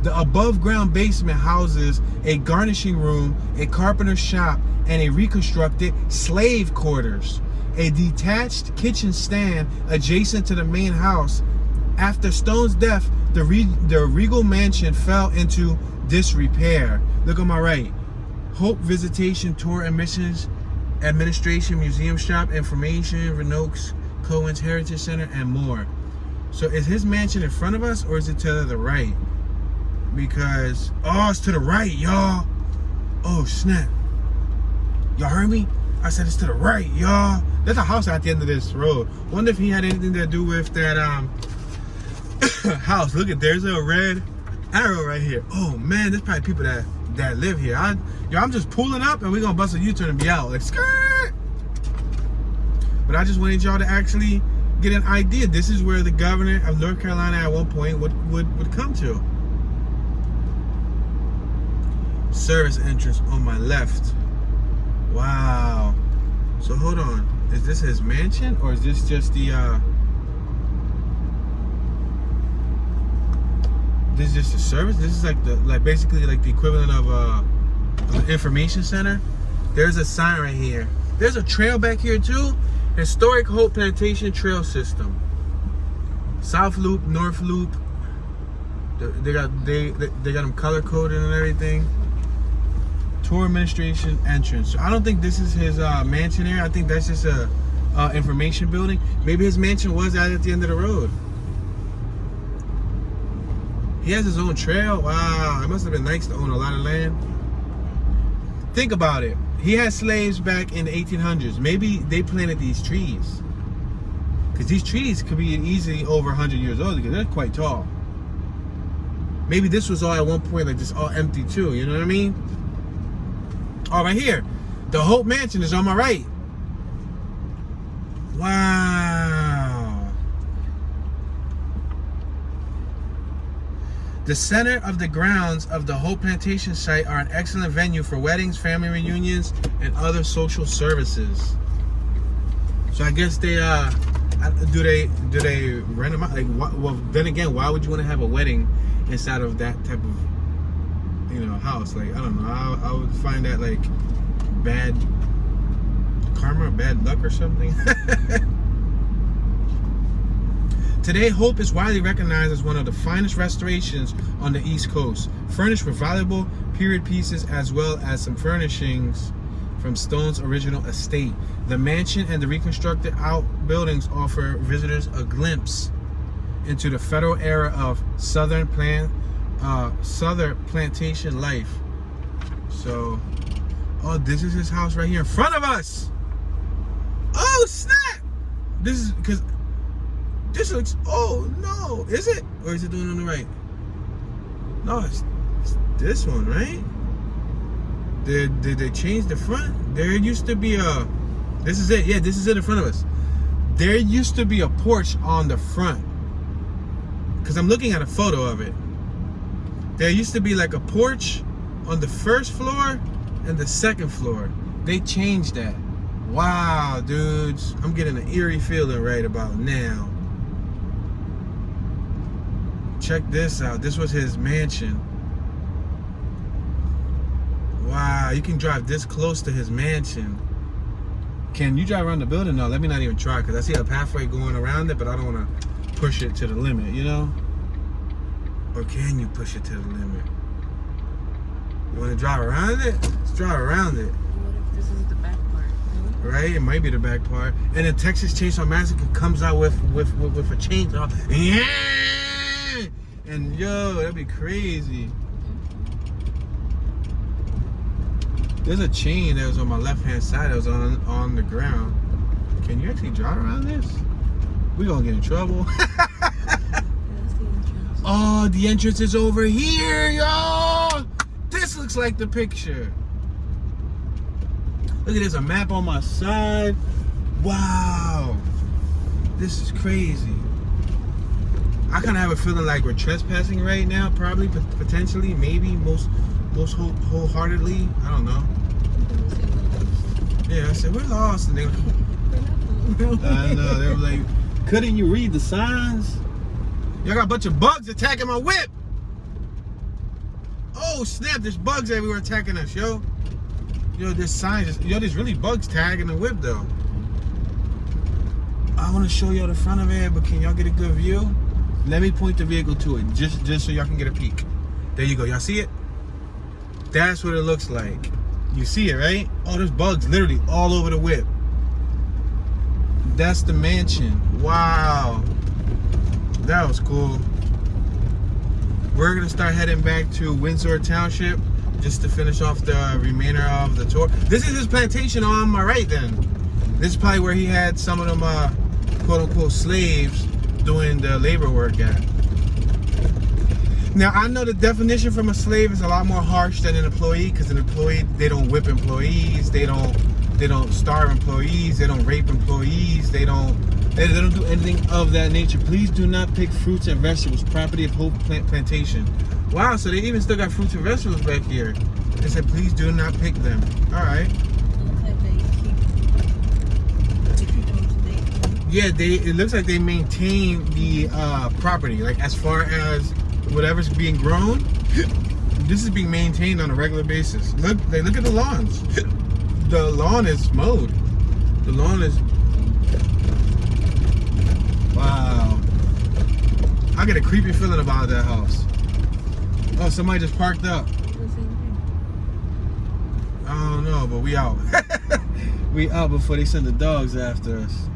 The above-ground basement houses a garnishing room, a carpenter's shop, and a reconstructed slave quarters. A detached kitchen stand adjacent to the main house. After Stone's death, the regal mansion fell into disrepair. Look on my right. Hope Visitation Tour Admissions Administration, Museum Shop, Information, Renox, Cohen's Heritage Center, and more. So is his mansion in front of us or is it to the right? Because, oh, it's to the right, y'all. Oh, snap. Y'all heard me? I said it's to the right, y'all. There's a house at the end of this road. Wonder if he had anything to do with that house. Look at, there's a red arrow right here. Oh man, there's probably people that live here. I'm just pulling up and we're gonna bust a U-turn and be out. Like, skirt. But I just wanted y'all to actually get an idea. This is where the governor of North Carolina at one point would come to. service entrance on my left. Wow. So hold on. Is this his mansion or is this just the this is just a service? This is like basically like the equivalent of an information center. There's a sign right here. There's a trail back here too. Historic Hope Plantation Trail System. South Loop, North Loop. They got them color coded and everything. Tour administration entrance. So I don't think this is his mansion here. I think that's just a information building. Maybe his mansion was out at the end of the road. He has his own trail. Wow, it must have been nice to own a lot of land. Think about it. He had slaves back in the 1800s. Maybe they planted these trees. Because these trees could be easily over 100 years old because they're quite tall. Maybe this was all at one point like just all empty too, you know what I mean? Oh, right here. The Hope Mansion is on my right. Wow. The center of the grounds of the Hope Plantation site are an excellent venue for weddings, family reunions, and other social services. So I guess they do they rent them out? Like, well, then again, why would you want to have a wedding inside of that type of house? Like, I don't know. I would find that like bad karma, bad luck or something. Today, Hope is widely recognized as one of the finest restorations on the East Coast, furnished with valuable period pieces as well as some furnishings from Stone's original estate. The mansion and the reconstructed outbuildings offer visitors a glimpse into the federal era of Southern plantation life. So, oh, this is his house right here in front of us. Oh snap! This is because this looks. Oh no, is it or is it the one on the right? No, it's this one, right? Did they change the front? There used to be a. This is it. Yeah, this is it in front of us. There used to be a porch on the front. Because I'm looking at a photo of it. There used to be like a porch on the first floor and the second floor. They changed that. Wow, dudes. I'm getting an eerie feeling right about now. Check this out. This was his mansion. Wow, you can drive this close to his mansion. Can you drive around the building? No, let me not even try because I see a pathway going around it, but I don't want to push it to the limit, you know? Or can you push it to the limit? You want to drive around it? Let's drive around it. What if this is the back part? Right? It might be the back part. And then Texas Chainsaw Massacre comes out with a chainsaw. Yeah! And yo, that'd be crazy. There's a chain that was on my left-hand side that was on the ground. Can you actually drive around this? We're gonna get in trouble. Oh, the entrance is over here, y'all. This looks like the picture. Look at this, a map on my side. Wow. This is crazy. I kind of have a feeling like we're trespassing right now, probably, potentially, maybe, most wholeheartedly. I don't know. Yeah, I said, we're lost. And they were I know, they were like, couldn't you read the signs? Y'all got a bunch of bugs attacking my whip. Oh snap, there's bugs everywhere attacking us, yo. Yo, there's signs. Yo, there's really bugs tagging the whip though. I want to show y'all the front of it, but can y'all get a good view? Let me point the vehicle to it, just so y'all can get a peek. There you go, y'all see it? That's what it looks like. You see it, right? Oh, there's bugs literally all over the whip. That's the mansion. Wow. That was cool. We're gonna start heading back to Windsor Township just to finish off the remainder of the tour. This is his plantation on my right then. This is probably where he had some of them quote unquote slaves doing the labor work at. Now I know the definition from a slave is a lot more harsh than an employee, because an employee, they don't whip employees, they don't starve employees, they don't rape employees, they don't do anything of that nature. Please do not pick fruits and vegetables. Property of Hope Plantation. Wow, so they even still got fruits and vegetables back here. They said, please do not pick them. All right. Looks like they keep them up to date. Yeah, it looks like they maintain the property. Like as far as whatever's being grown, this is being maintained on a regular basis. Look at the lawns. The lawn is mowed. The lawn is... Wow. I get a creepy feeling about that house. Oh, somebody just parked up. I don't know, but we out. We out before they send the dogs after us.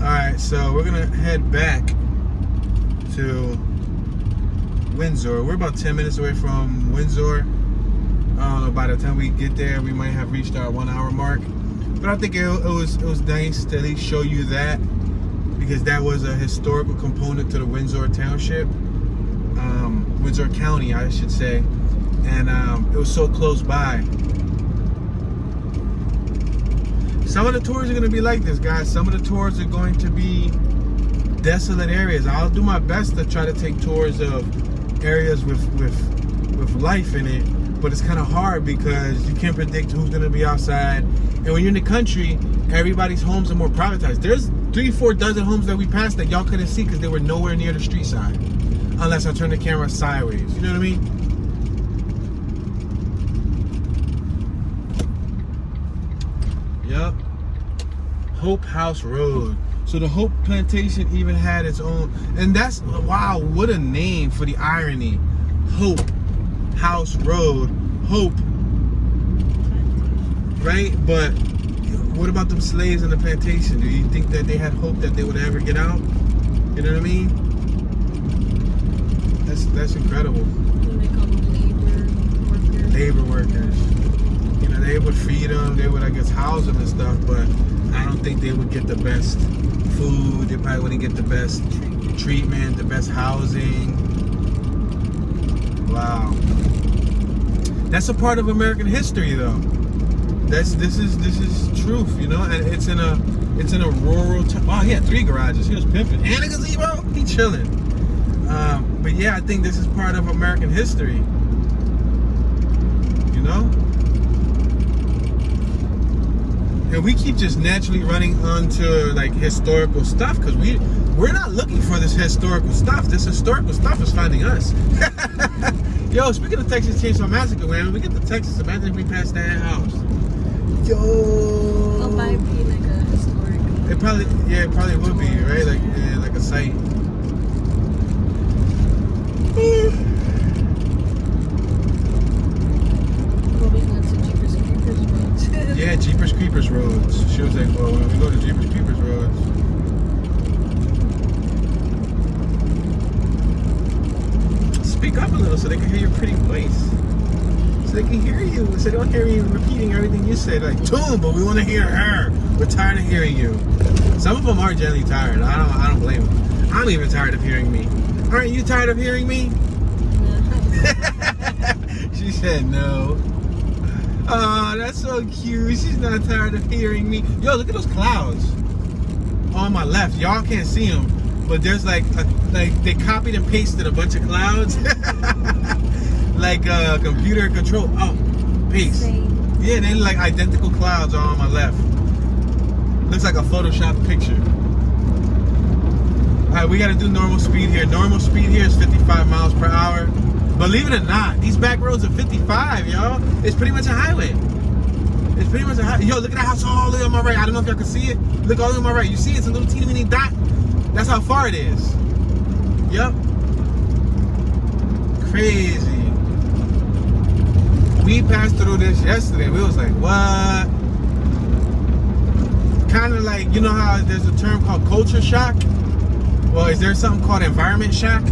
Alright, so we're gonna head back to Windsor. We're about 10 minutes away from Windsor. I don't know, by the time we get there, we might have reached our 1 hour mark. But I think it was nice to at least show you that, because that was a historical component to the Windsor Township. Windsor County, I should say. And it was so close by. Some of the tours are going to be like this, guys. Some of the tours are going to be desolate areas. I'll do my best to try to take tours of areas with life in it. But it's kind of hard because you can't predict who's going to be outside. And when you're in the country, everybody's homes are more privatized. There's 3-4 dozen homes that we passed that y'all couldn't see because they were nowhere near the street side. Unless I turn the camera sideways. You know what I mean? Yep. Hope House Road. So the Hope Plantation even had its own. And that's, wow, what a name for the irony. Hope House Road. Hope. Right? But what about them slaves in the plantation? Do you think that they had hope that they would ever get out? You know what I mean? That's incredible. They call them Labor workers. You know, they would feed them, they would, I guess, house them and stuff, but I don't think they would get the best food. They probably wouldn't get the best treatment, the best housing. Wow. That's a part of American history, though. This is truth, you know, and it's in a rural town. Oh, he had 3 garages. He was pimping and a gazebo. He chilling. But yeah, I think this is part of American history. You know? And we keep just naturally running onto like historical stuff because we're not looking for this historical stuff. This historical stuff is finding us. Yo, speaking of Texas Chainsaw Massacre, man, when we get to Texas, imagine if we pass that house. Yo. It'll probably be like a historic. It probably would be, right? Like, yeah, like a site. Well, we went to Jeepers Creepers Road. Yeah, Jeepers Creepers Roads. She was like, well, when we go to Jeepers Creepers Roads. Speak up a little so they can hear your pretty voice. So they can hear you. So they don't hear me repeating everything you say. They're like, tune, but we want to hear her. We're tired of hearing you. Some of them are generally tired. I don't blame them. I'm even tired of hearing me. Aren't you tired of hearing me? She said no. Oh, that's so cute. She's not tired of hearing me. Yo, look at those clouds on my left. Y'all can't see them, but there's like they copied and pasted a bunch of clouds. Like computer control. Oh, paste. Same. Yeah, they look like identical clouds all on my left. Looks like a Photoshop picture. Alright, we gotta do normal speed here. Normal speed here is 55 miles per hour. Believe it or not, these back roads are 55, y'all. It's pretty much a highway. It's pretty much a highway. Yo, look at that house all the way on my right. I don't know if y'all can see it. Look all the way on my right. You see it's a little teeny weeny dot? That's how far it is. Yep. Crazy. We passed through this yesterday. We was like, what? Kind of like, you know how there's a term called culture shock? Well, is there something called environment shock?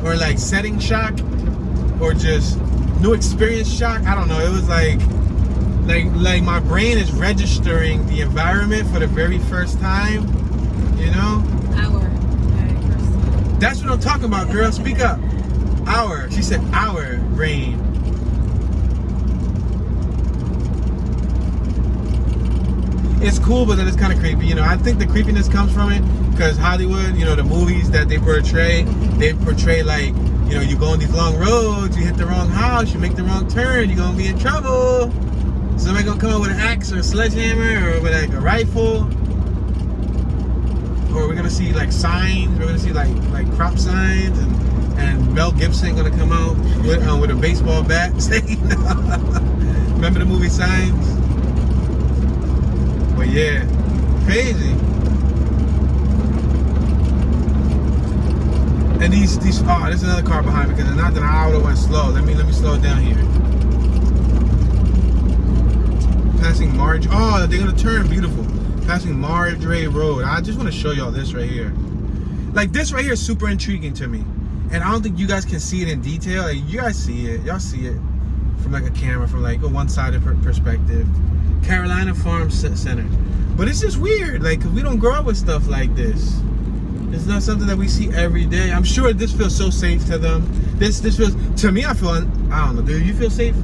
Or like setting shock? Or just new experience shock? I don't know. It was like my brain is registering the environment for the very first time. You know? Our very first time. That's what I'm talking about, girl. Speak up. Our. She said our brain. It's cool, but then it's kind of creepy. You know, I think the creepiness comes from it because Hollywood, you know, the movies that they portray like you know, you go on these long roads, you hit the wrong house, you make the wrong turn, you're gonna be in trouble. Somebody gonna come up with an axe or a sledgehammer or with like a rifle. Or we're gonna see like signs, we're gonna see like crop signs, and Mel Gibson gonna come out with a baseball bat saying, remember the movie Signs? But yeah, crazy. And these oh, there's another car behind me because not that I would have went slow. Let me slow it down here. Passing Marge. Oh, they're gonna turn. Beautiful. Passing Marjorie Road. I just want to show y'all this right here. Like this right here is super intriguing to me, and I don't think you guys can see it in detail. Like, you guys see it. Y'all see it from like a camera, from like a one-sided perspective. Carolina Farm Center. But it's just weird, like, 'cause we don't grow up with stuff like this. It's not something that we see every day. I'm sure this feels so safe to them. This feels, to me, I don't know. Do you feel safe?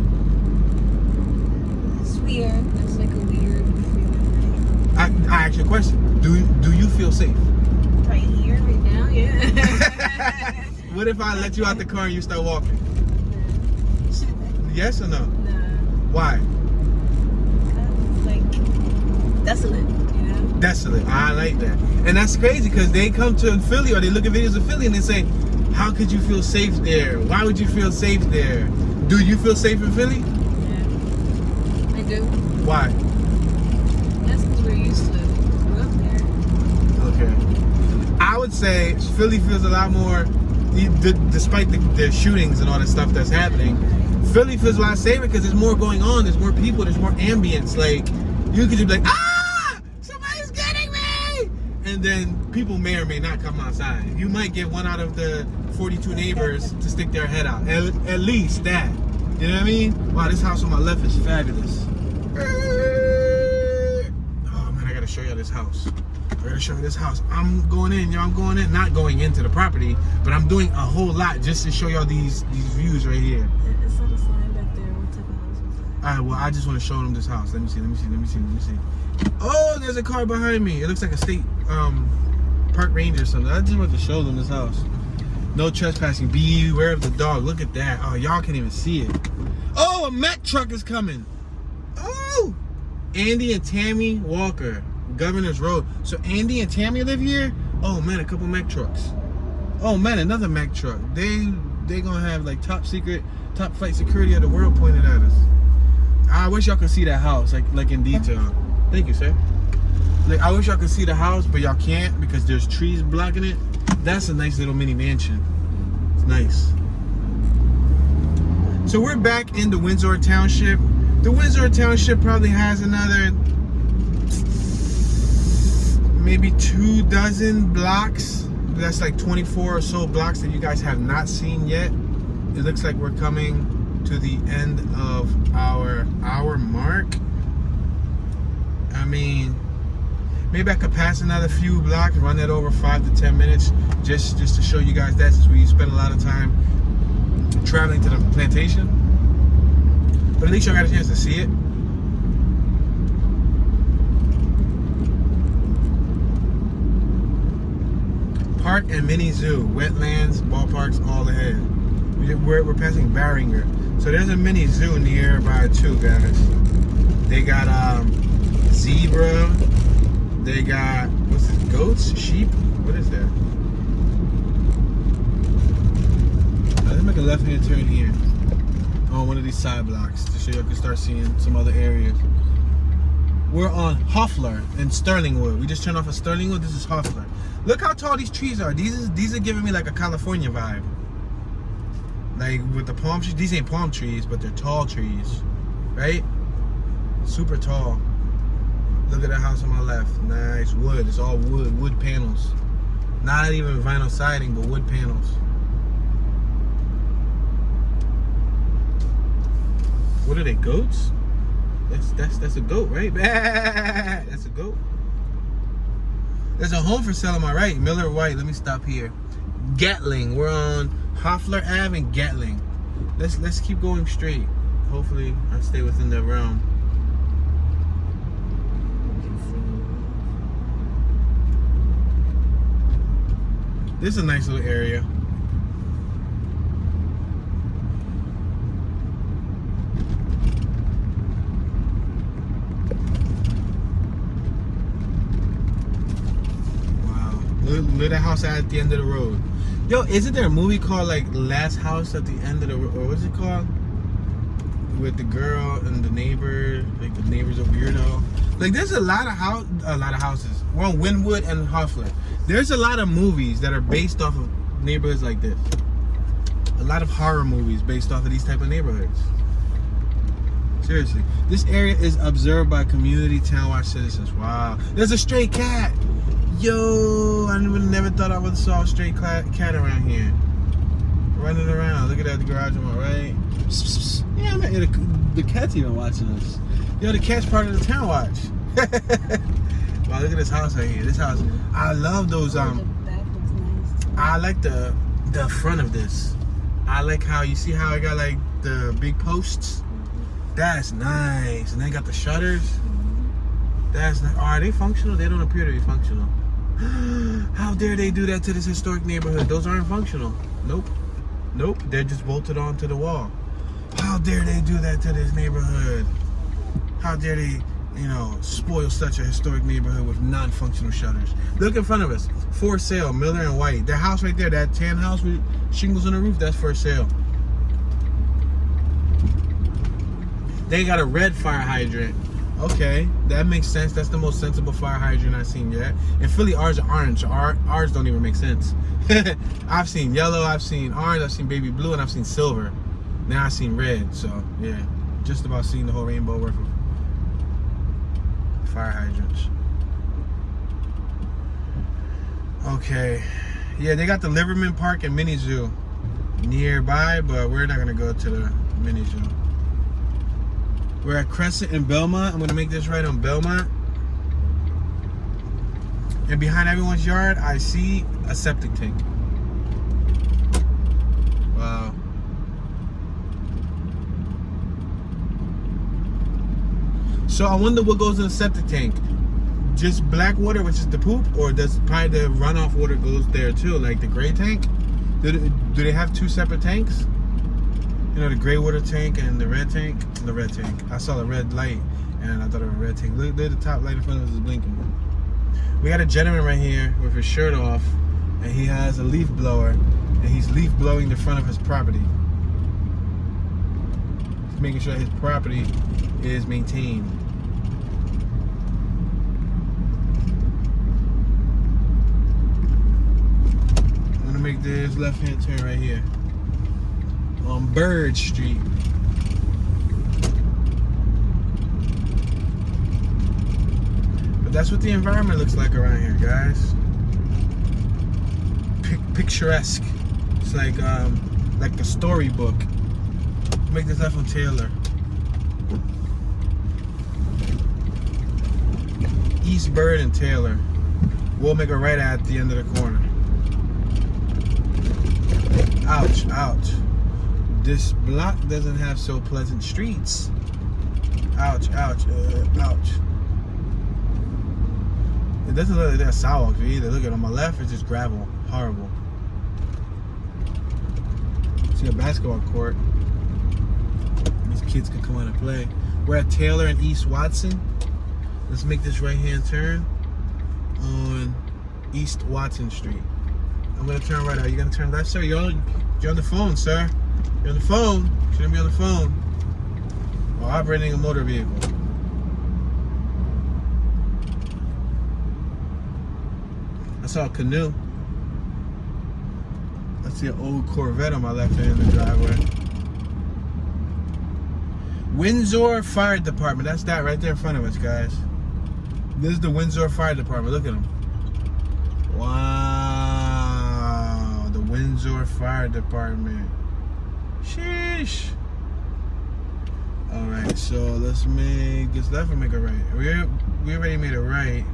It's weird. It's like a weird feeling. I asked you a question. Do you feel safe? Right here, right now, yeah. What if I let you out the car and you start walking? No. Yes or no? No. Why? Like, desolate, you know? Desolate. I like that. And that's crazy because they come to Philly or they look at videos of Philly and they say, how could you feel safe there? Why would you feel safe there? Do you feel safe in Philly? Yeah. I do. Why? That's because we're used to it. We're up there. Okay. I would say Philly feels a lot more, despite the shootings and all the stuff that's happening, Philly feels a lot safer because there's more going on, there's more people, there's more ambience. Like, you could just be like, ah! Somebody's getting me! And then people may or may not come outside. You might get one out of the 42 neighbors to stick their head out. At least that. You know what I mean? Wow, this house on my left is fabulous. Oh man, I gotta show you this house. I gotta show you this house. I'm going in, y'all. I'm going in, not going into the property, but I'm doing a whole lot just to show y'all these views right here. It's on the sign back there. What type of house was that? Alright, well, I just want to show them this house. Let me see. Oh, there's a car behind me. It looks like a state park ranger or something. I just want to show them this house. No trespassing. Beware of the dog. Look at that. Oh, y'all can't even see it. Oh, a Mack truck is coming. Oh, Andy and Tammy Walker, Governor's Road. So Andy and Tammy live here. Oh man, a couple Mack trucks. Oh man, another Mack truck. They gonna have like top secret, top flight security of the world pointed at us. I wish y'all could see that house like in detail. Thank you, sir. Like, I wish y'all could see the house, but y'all can't because there's trees blocking it. That's a nice little mini mansion. It's nice. So we're back in the Windsor Township. The Windsor Township probably has another maybe 24 blocks. That's like 24 or so blocks that you guys have not seen yet. It looks like we're coming to the end of our hour mark. I mean, maybe I could pass another few blocks, run that over 5 to 10 minutes, just to show you guys that, since we spent a lot of time traveling to the plantation. But at least y'all got a chance to see it. Park and mini zoo, wetlands, ballparks, all ahead. We're passing Barringer. So there's a mini zoo nearby too, guys. They got zebra. They got, what's this, goats, sheep? What is that? Let's make a left-hand turn here on one of these side blocks to show you can start seeing some other areas. We're on Hoffler and Sterlingwood. We just turned off of Sterlingwood. This is Hoffler. Look how tall these trees are. These are giving me like a California vibe. Like with the palm trees. These ain't palm trees, but they're tall trees, right? Super tall. Look at that house on my left. Nice wood. It's all wood panels. Not even vinyl siding, but wood panels. What are they, goats? That's a goat, right? That's a goat. There's a home for sale on my right, Miller White. Let me stop here. Gatling. We're on Hoffler Ave and Gatling. Let's keep going straight. Hopefully I stay within the realm. This is a nice little area. where the house at the end of the road. Yo, isn't there a movie called like Last House at the End of the Road, or what's it called? With the girl and the neighbor, like the neighbor's a weirdo. Like there's a lot of houses. We're on Wynwood and Hoffler. There's a lot of movies that are based off of neighborhoods like this. A lot of horror movies based off of these type of neighborhoods. Seriously, this area is observed by community town watch citizens. Wow, there's a stray cat. Yo, I never thought I would have saw a stray cat around here. Running around. Look at that, the garage on my right. Yeah, man, the cat's even watching us. Yo, the cat's part of the town watch. Wow, look at this house right here. This house, I love those. The back looks nice too. I like the front of this. I like how you see how I got like the big posts. That's nice, and they got the shutters. That's nice. Are they functional? They don't appear to be functional. How dare they do that to this historic neighborhood? Those aren't functional. Nope. They're just bolted onto the wall. How dare they do that to this neighborhood? How dare they, spoil such a historic neighborhood with non-functional shutters? Look in front of us. For sale, Miller and White. That house right there, that tan house with shingles on the roof, that's for sale. They got a red fire hydrant. Okay, that makes sense. That's the most sensible fire hydrant I've seen yet. In Philly, ours are orange. Ours don't even make sense. I've seen yellow, I've seen orange, I've seen baby blue, and I've seen silver. Now I've seen red. So, yeah, just about seen the whole rainbow worth of fire hydrants. Okay. Yeah, they got the Liverman Park and Mini Zoo nearby, but we're not going to go to the Mini Zoo. We're at Crescent in Belmont. I'm gonna make this right on Belmont. And behind everyone's yard, I see a septic tank. Wow. So I wonder what goes in the septic tank. Just black water, which is the poop, or does probably the runoff water goes there too, like the gray tank? Do they have two separate tanks? The gray water tank and the red tank. The red tank. I saw the red light and I thought it was a red tank. Look, the top light in front of us is blinking. We got a gentleman right here with his shirt off, and he has a leaf blower, and he's leaf blowing the front of his property. He's making sure his property is maintained. I'm gonna make this left-hand turn right here on Bird Street. But that's what the environment looks like around here, guys. Picturesque. It's like the storybook. Make this left on Taylor. East Bird and Taylor. We'll make a right at the end of the corner. Ouch, ouch. This block doesn't have so pleasant streets. Ouch, ouch, ouch. It doesn't look like there's sidewalks either. Look at on my left, it's just gravel. Horrible. See a basketball court. These kids can come out and play. We're at Taylor and East Watson. Let's make this right-hand turn on East Watson Street. I'm gonna turn right. Are you gonna turn left, sir? You're on the phone, sir. You're on the phone. Shouldn't be on the phone. While operating a motor vehicle. I saw a canoe. I see an old Corvette on my left hand in the driveway. Windsor Fire Department. That's that right there in front of us, guys. This is the Windsor Fire Department. Look at them. Wow. The Windsor Fire Department. Sheesh. Alright, so let's make this left or make a right. We already made a right.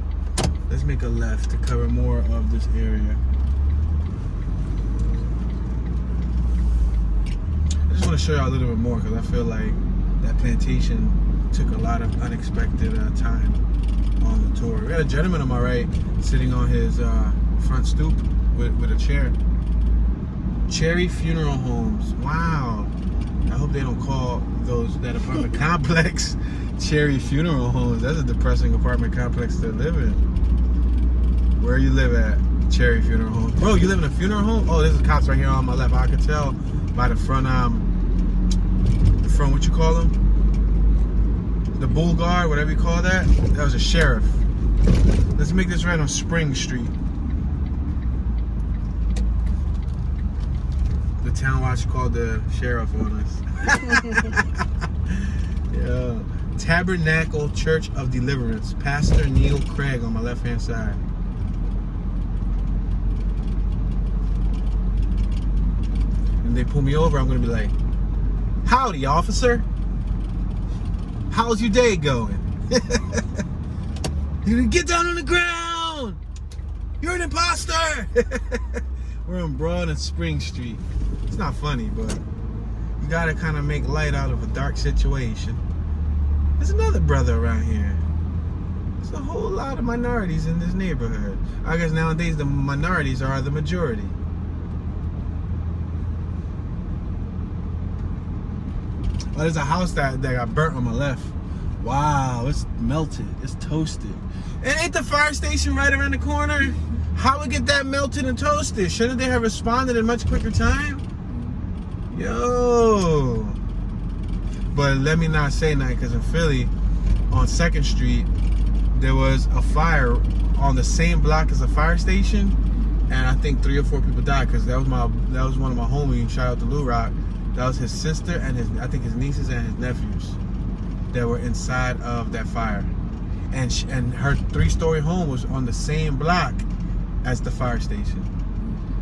Let's make a left to cover more of this area. I just want to show y'all a little bit more because I feel like that plantation took a lot of unexpected time on the tour. We got a gentleman on my right sitting on his front stoop with a chair. Cherry Funeral Homes. Wow. I hope they don't call that apartment complex Cherry Funeral Homes. That's a depressing apartment complex to live in. Where you live at? Cherry Funeral Home. Bro, you live in a funeral home? Oh, there's a cops right here on my left. I could tell by the front, what you call them? The bull guard, whatever you call that. That was a sheriff. Let's make this right on Spring Street. The town watch called the sheriff on us. Yeah. Tabernacle Church of Deliverance. Pastor Neil Craig on my left-hand side. And they pull me over, I'm gonna be like, howdy, officer. How's your day going? You're gonna get down on the ground. You're an imposter. We're on Broad and Spring Street. It's not funny, but you gotta kind of make light out of a dark situation. There's another brother around here. There's a whole lot of minorities in this neighborhood. I guess nowadays the minorities are the majority. Oh, there's a house that got burnt on my left. Wow, it's melted. It's toasted. And ain't the fire station right around the corner? How would get that melted and toasted? Shouldn't they have responded in a much quicker time? Yo. But let me not say nothing, because in Philly, on 2nd Street, there was a fire on the same block as a fire station, and I think 3 or 4 people died, because that was one of my homies. Shout out to Lou Rock. That was his sister and I think his nieces and his nephews that were inside of that fire. And her 3-story home was on the same block as the fire station.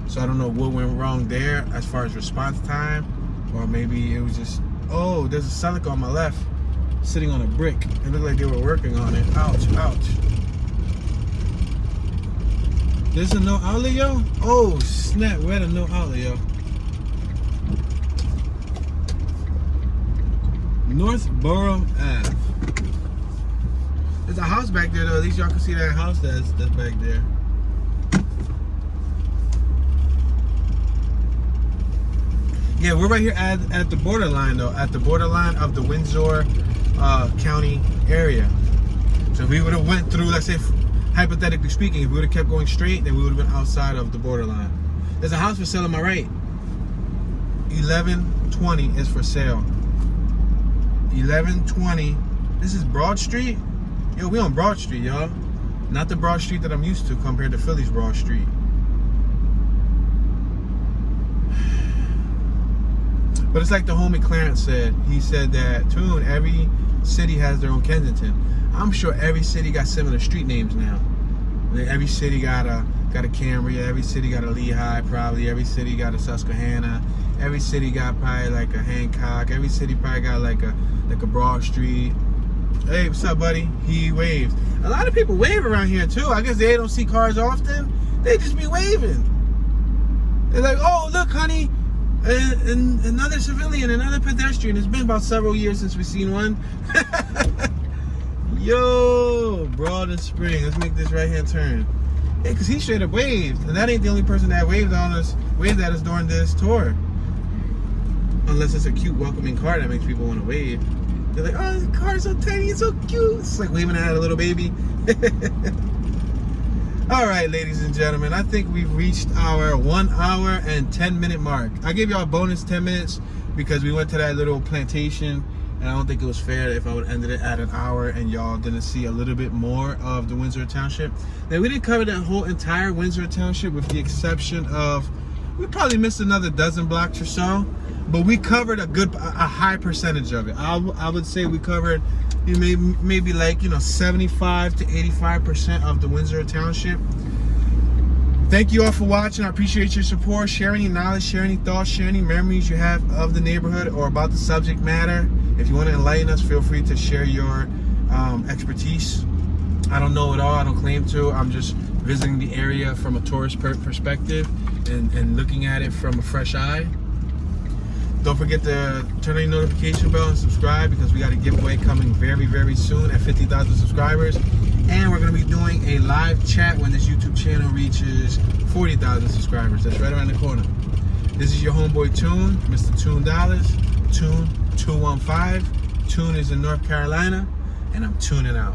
So I don't know what went wrong there as far as response time, or maybe it was just, oh, there's a Celica on my left sitting on a brick. It looked like they were working on it. Ouch, ouch. There's a no outlet, yo? Oh, snap, we're at a no outlet, yo. Northborough Ave. There's a house back there, though. At least y'all can see that house that's back there. Yeah, we're right here at the borderline, though. At the borderline of the Windsor County area. So if we would have went through, let's say, hypothetically speaking, if we would have kept going straight, then we would have been outside of the borderline. There's a house for sale on my right. 1120 is for sale. 1120. This is Broad Street. Yo, we on Broad Street, y'all. Not the Broad Street that I'm used to compared to Philly's Broad Street. But it's like the homie Clarence said. He said that, Tune, every city has their own Kensington. I'm sure every city got similar street names now. Every city got a Cambria. Every city got a Lehigh, probably. Every city got a Susquehanna. Every city got probably like a Hancock. Every city probably got like a Broad Street. Hey, what's up, buddy? He waves. A lot of people wave around here too. I guess they don't see cars often. They just be waving. They're like, oh, look, honey, and another civilian, another pedestrian. It's been about several years since we've seen one. Yo, Broad and Spring. Let's make this right-hand turn. Hey, because he straight up waved. And that ain't the only person that waved at us during this tour. Unless it's a cute welcoming car that makes people want to wave. They're like, oh, the car's so tiny, it's so cute. It's like waving at a little baby. All right, ladies and gentlemen, I think we've reached our 1 hour and 10-minute mark. I gave y'all a bonus 10 minutes because we went to that little plantation, and I don't think it was fair if I would have ended it at an hour and y'all didn't see a little bit more of the Windsor Township. Now, we didn't cover that whole entire Windsor Township with the exception of, we probably missed another dozen blocks or so. But we covered a high percentage of it. I would say we covered maybe like 75 to 85% of the Windsor Township. Thank you all for watching. I appreciate your support. Share any knowledge, share any thoughts, share any memories you have of the neighborhood or about the subject matter. If you want to enlighten us, feel free to share your expertise. I don't know it all. I don't claim to. I'm just visiting the area from a tourist perspective and looking at it from a fresh eye. Don't forget to turn on your notification bell and subscribe because we got a giveaway coming very, very soon at 50,000 subscribers. And we're going to be doing a live chat when this YouTube channel reaches 40,000 subscribers. That's right around the corner. This is your homeboy Tune, Mr. Tune Dollars, Tune 215. Tune is in North Carolina, and I'm tuning out.